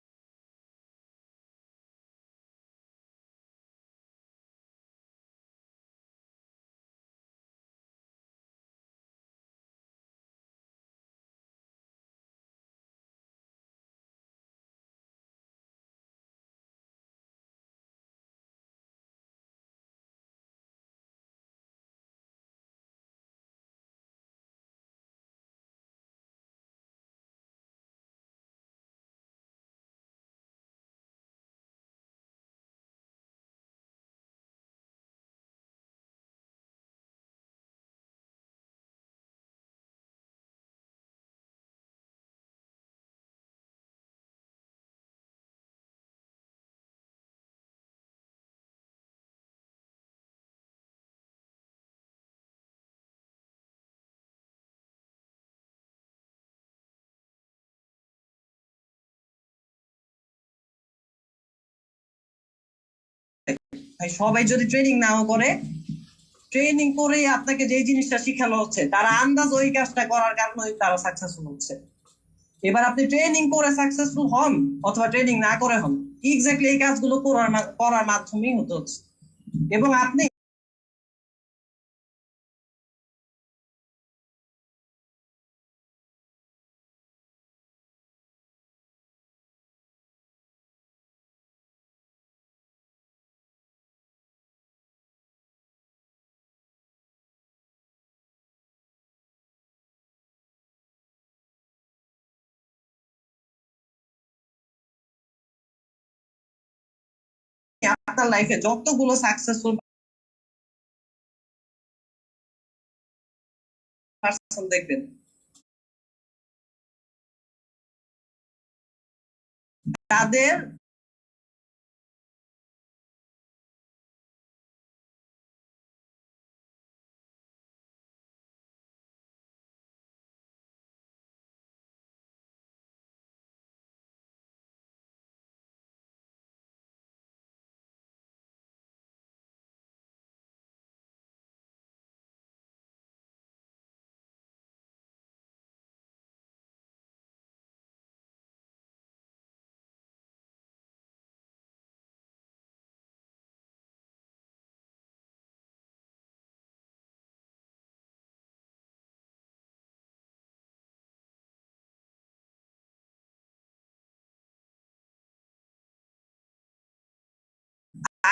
ভাই সবাই যদি ট্রেনিং নাও করে, ট্রেনিং করে আপনাকে যে জিনিসটা শিখানো হচ্ছে তারা আন্দাজ ওই কাজটা করার কারণে তারা সাকসেসফুল হচ্ছে। এবার আপনি ট্রেনিং করে সাকসেসফুল হন অথবা ট্রেনিং না করে হন, এক্স্যাক্টলি এই কাজগুলো করার মাধ্যমেই হতে হচ্ছে। এবং আপনি আপনার লাইফে যতগুলো সাকসেসফুল পার্সন দেখবেন, তাদের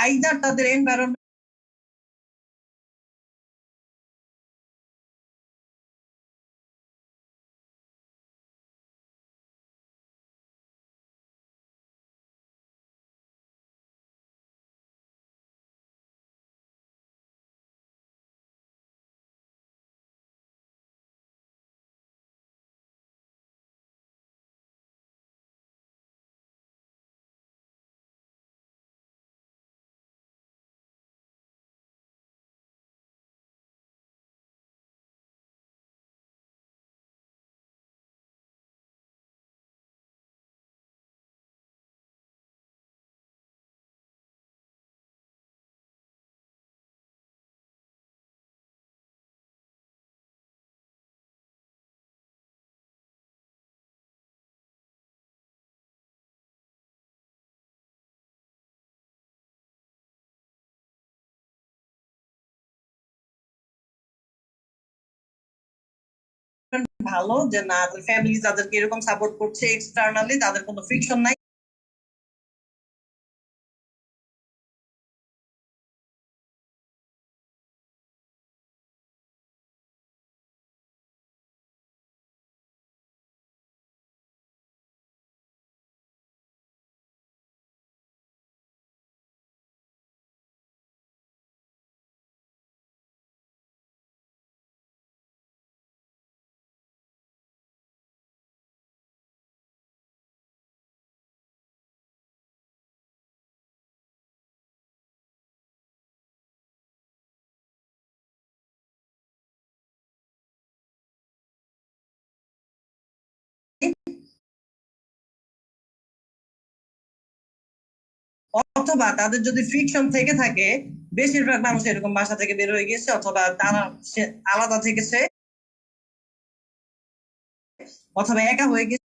আইদার তাদের এনভায়রনমেন্ট ভালো, যে না ফ্যামিলি তাদেরকে এরকম সাপোর্ট করছে, এক্সটার্নালি তাদের কোনো ফ্রিকশন নাই। অথবা তাদের যদি ফ্রিকশন থেকে থাকে, বেশিরভাগ মানুষ এরকম বাসা থেকে বের হয়ে গেছে, অথবা তারা আলাদা থেকেছে, অথবা একা হয়ে গেছে।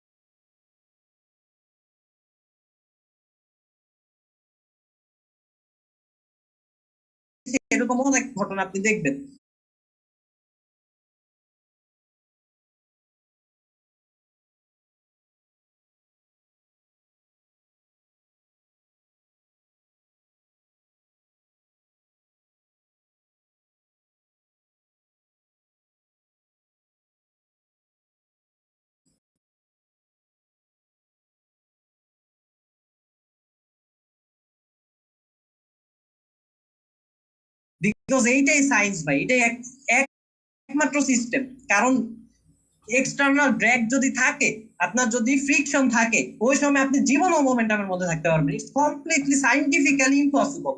এরকম অনেক ঘটনা আপনি দেখবেন। বিকজ এইটাই সায়েন্স ভাই, এটাই একমাত্র সিস্টেম। কারণ এক্সটার্নাল ড্র্যাগ যদি থাকে, আপনার যদি ফ্রিকশন থাকে, ওই সময় আপনি জীবন ও মোমেন্টামের মধ্যে থাকতে পারবেন। It's completely scientifically impossible.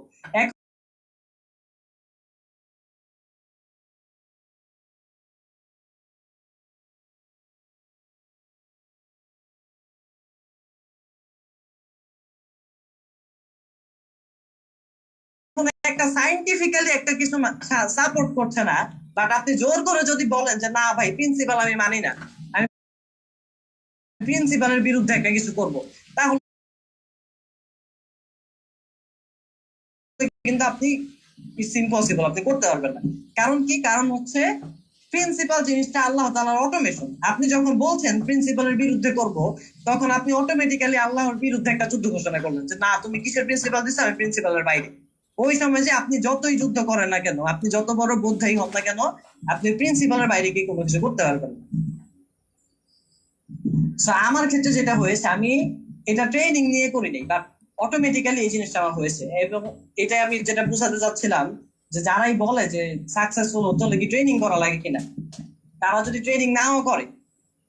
একটা সাইন্টিফিক্যালি একটা কিছু সাপোর্ট করছে না, বাট আপনি জোর করে যদি বলেন যে না ভাই প্রিন্সিপাল আমি মানি না, আমি প্রিন্সিপালের বিরুদ্ধে একটা কিছু করব, তাহলে কিন্তু আপনি ইটস ইম্পসিবল, আপনি করতে পারবেন না। কারণ কি? কারণ হচ্ছে প্রিন্সিপাল জিনিসটা আল্লাহ তাআলার অটোমেশন। আপনি যখন বলছেন প্রিন্সিপালের বিরুদ্ধে করব, তখন আপনি অটোমেটিক্যালি আল্লাহর বিরুদ্ধে একটা যুদ্ধ ঘোষণা করলেন যে না তুমি কিসের প্রিন্সিপাল দিচ্ছ, আমি প্রিন্সিপালের বাইরে। ওই সময় যে আপনি যতই যুদ্ধ করেন না কেন, আপনি যত বড় বোদ্ধাই হন না কেন, আপনি প্রিন্সিপালের বাইরে কি কোনো কিছু করতে পারবেন না। আমার ক্ষেত্রে যেটা হয়েছে, আমি এটা ট্রেনিং নিয়ে করি নাই, বাট অটোমেটিক্যালি এই জিনিসটা আমার হয়েছে। এবং এটা আমি যেটা বোঝাতে চাচ্ছিলাম, যে যারাই বলে যে সাকসেসফুল হতে হলে কি ট্রেনিং করা লাগে কিনা, তারা যদি ট্রেনিং নাও করে,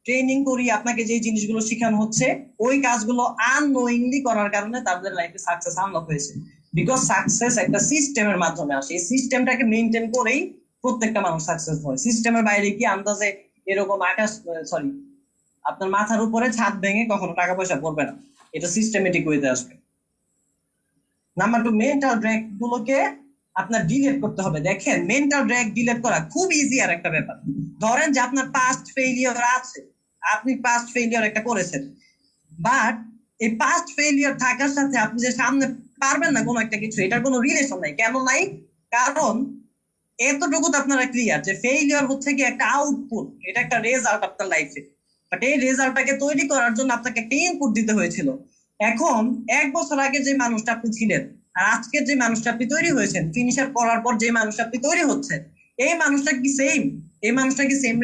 ট্রেনিং করি আপনাকে যে জিনিসগুলো শেখানো হচ্ছে, ওই কাজগুলো আননোয়িংলি করার কারণে তাদের লাইফে সাকসেস আনলক হয়েছে। বিকজ সাকসেস একটা সিস্টেমের মাধ্যমে আসে, এই সিস্টেমটাকে মেনটেন করেই প্রত্যেকটা মানুষ সাকসেস হয়। সিস্টেমের বাইরে কি আন্দাজে এরকম আকাশ, সরি, আপনার মাথার উপরে ছাদ ভেঙে কখনো টাকা পয়সা পড়বে না, এটা সিস্টেমেটিক ওয়েতে আসবে। নাম্বার টু, মেন্টাল ড্র্যাগ গুলোকে আপনার ডিলিট করতে হবে। দেখেন মেন্টাল ড্র্যাগ ডিলিট করা খুব ইজি আর একটা ব্যাপার। ধরেন যে আপনার পাস্ট ফেইলিওর আছে, আপনি পাস্ট ফেইলিওর একটা করেছেন, বাট এই পাস্ট ফেইলিওর থাকার সাথে আপনি যে সামনে পারবেন না কোনো একটা কিছু, এটার কোনো রিলেশন নাই। কেন নাই? কারণ এতটুকু তো আপনারা ক্লিয়ার যে ফেইলিওর হচ্ছে কি একটা আউটপুট, এটা একটা রেজাল্ট আপনার লাইফে। বাট এই রেজাল্টটাকে তৈরি করার জন্য আপনাকে একটা ইনপুট দিতে হয়েছিল। এখন 1 বছর আগে যে মানুষটা আপনি ছিলেন, আর আজকে যে মানুষটা আপনি তৈরি হয়েছেন, ফিনিশার করার পর যে মানুষটা আপনি তৈরি হচ্ছেন, এই মানুষটা কি সেম? এই মানুষটা কি সেম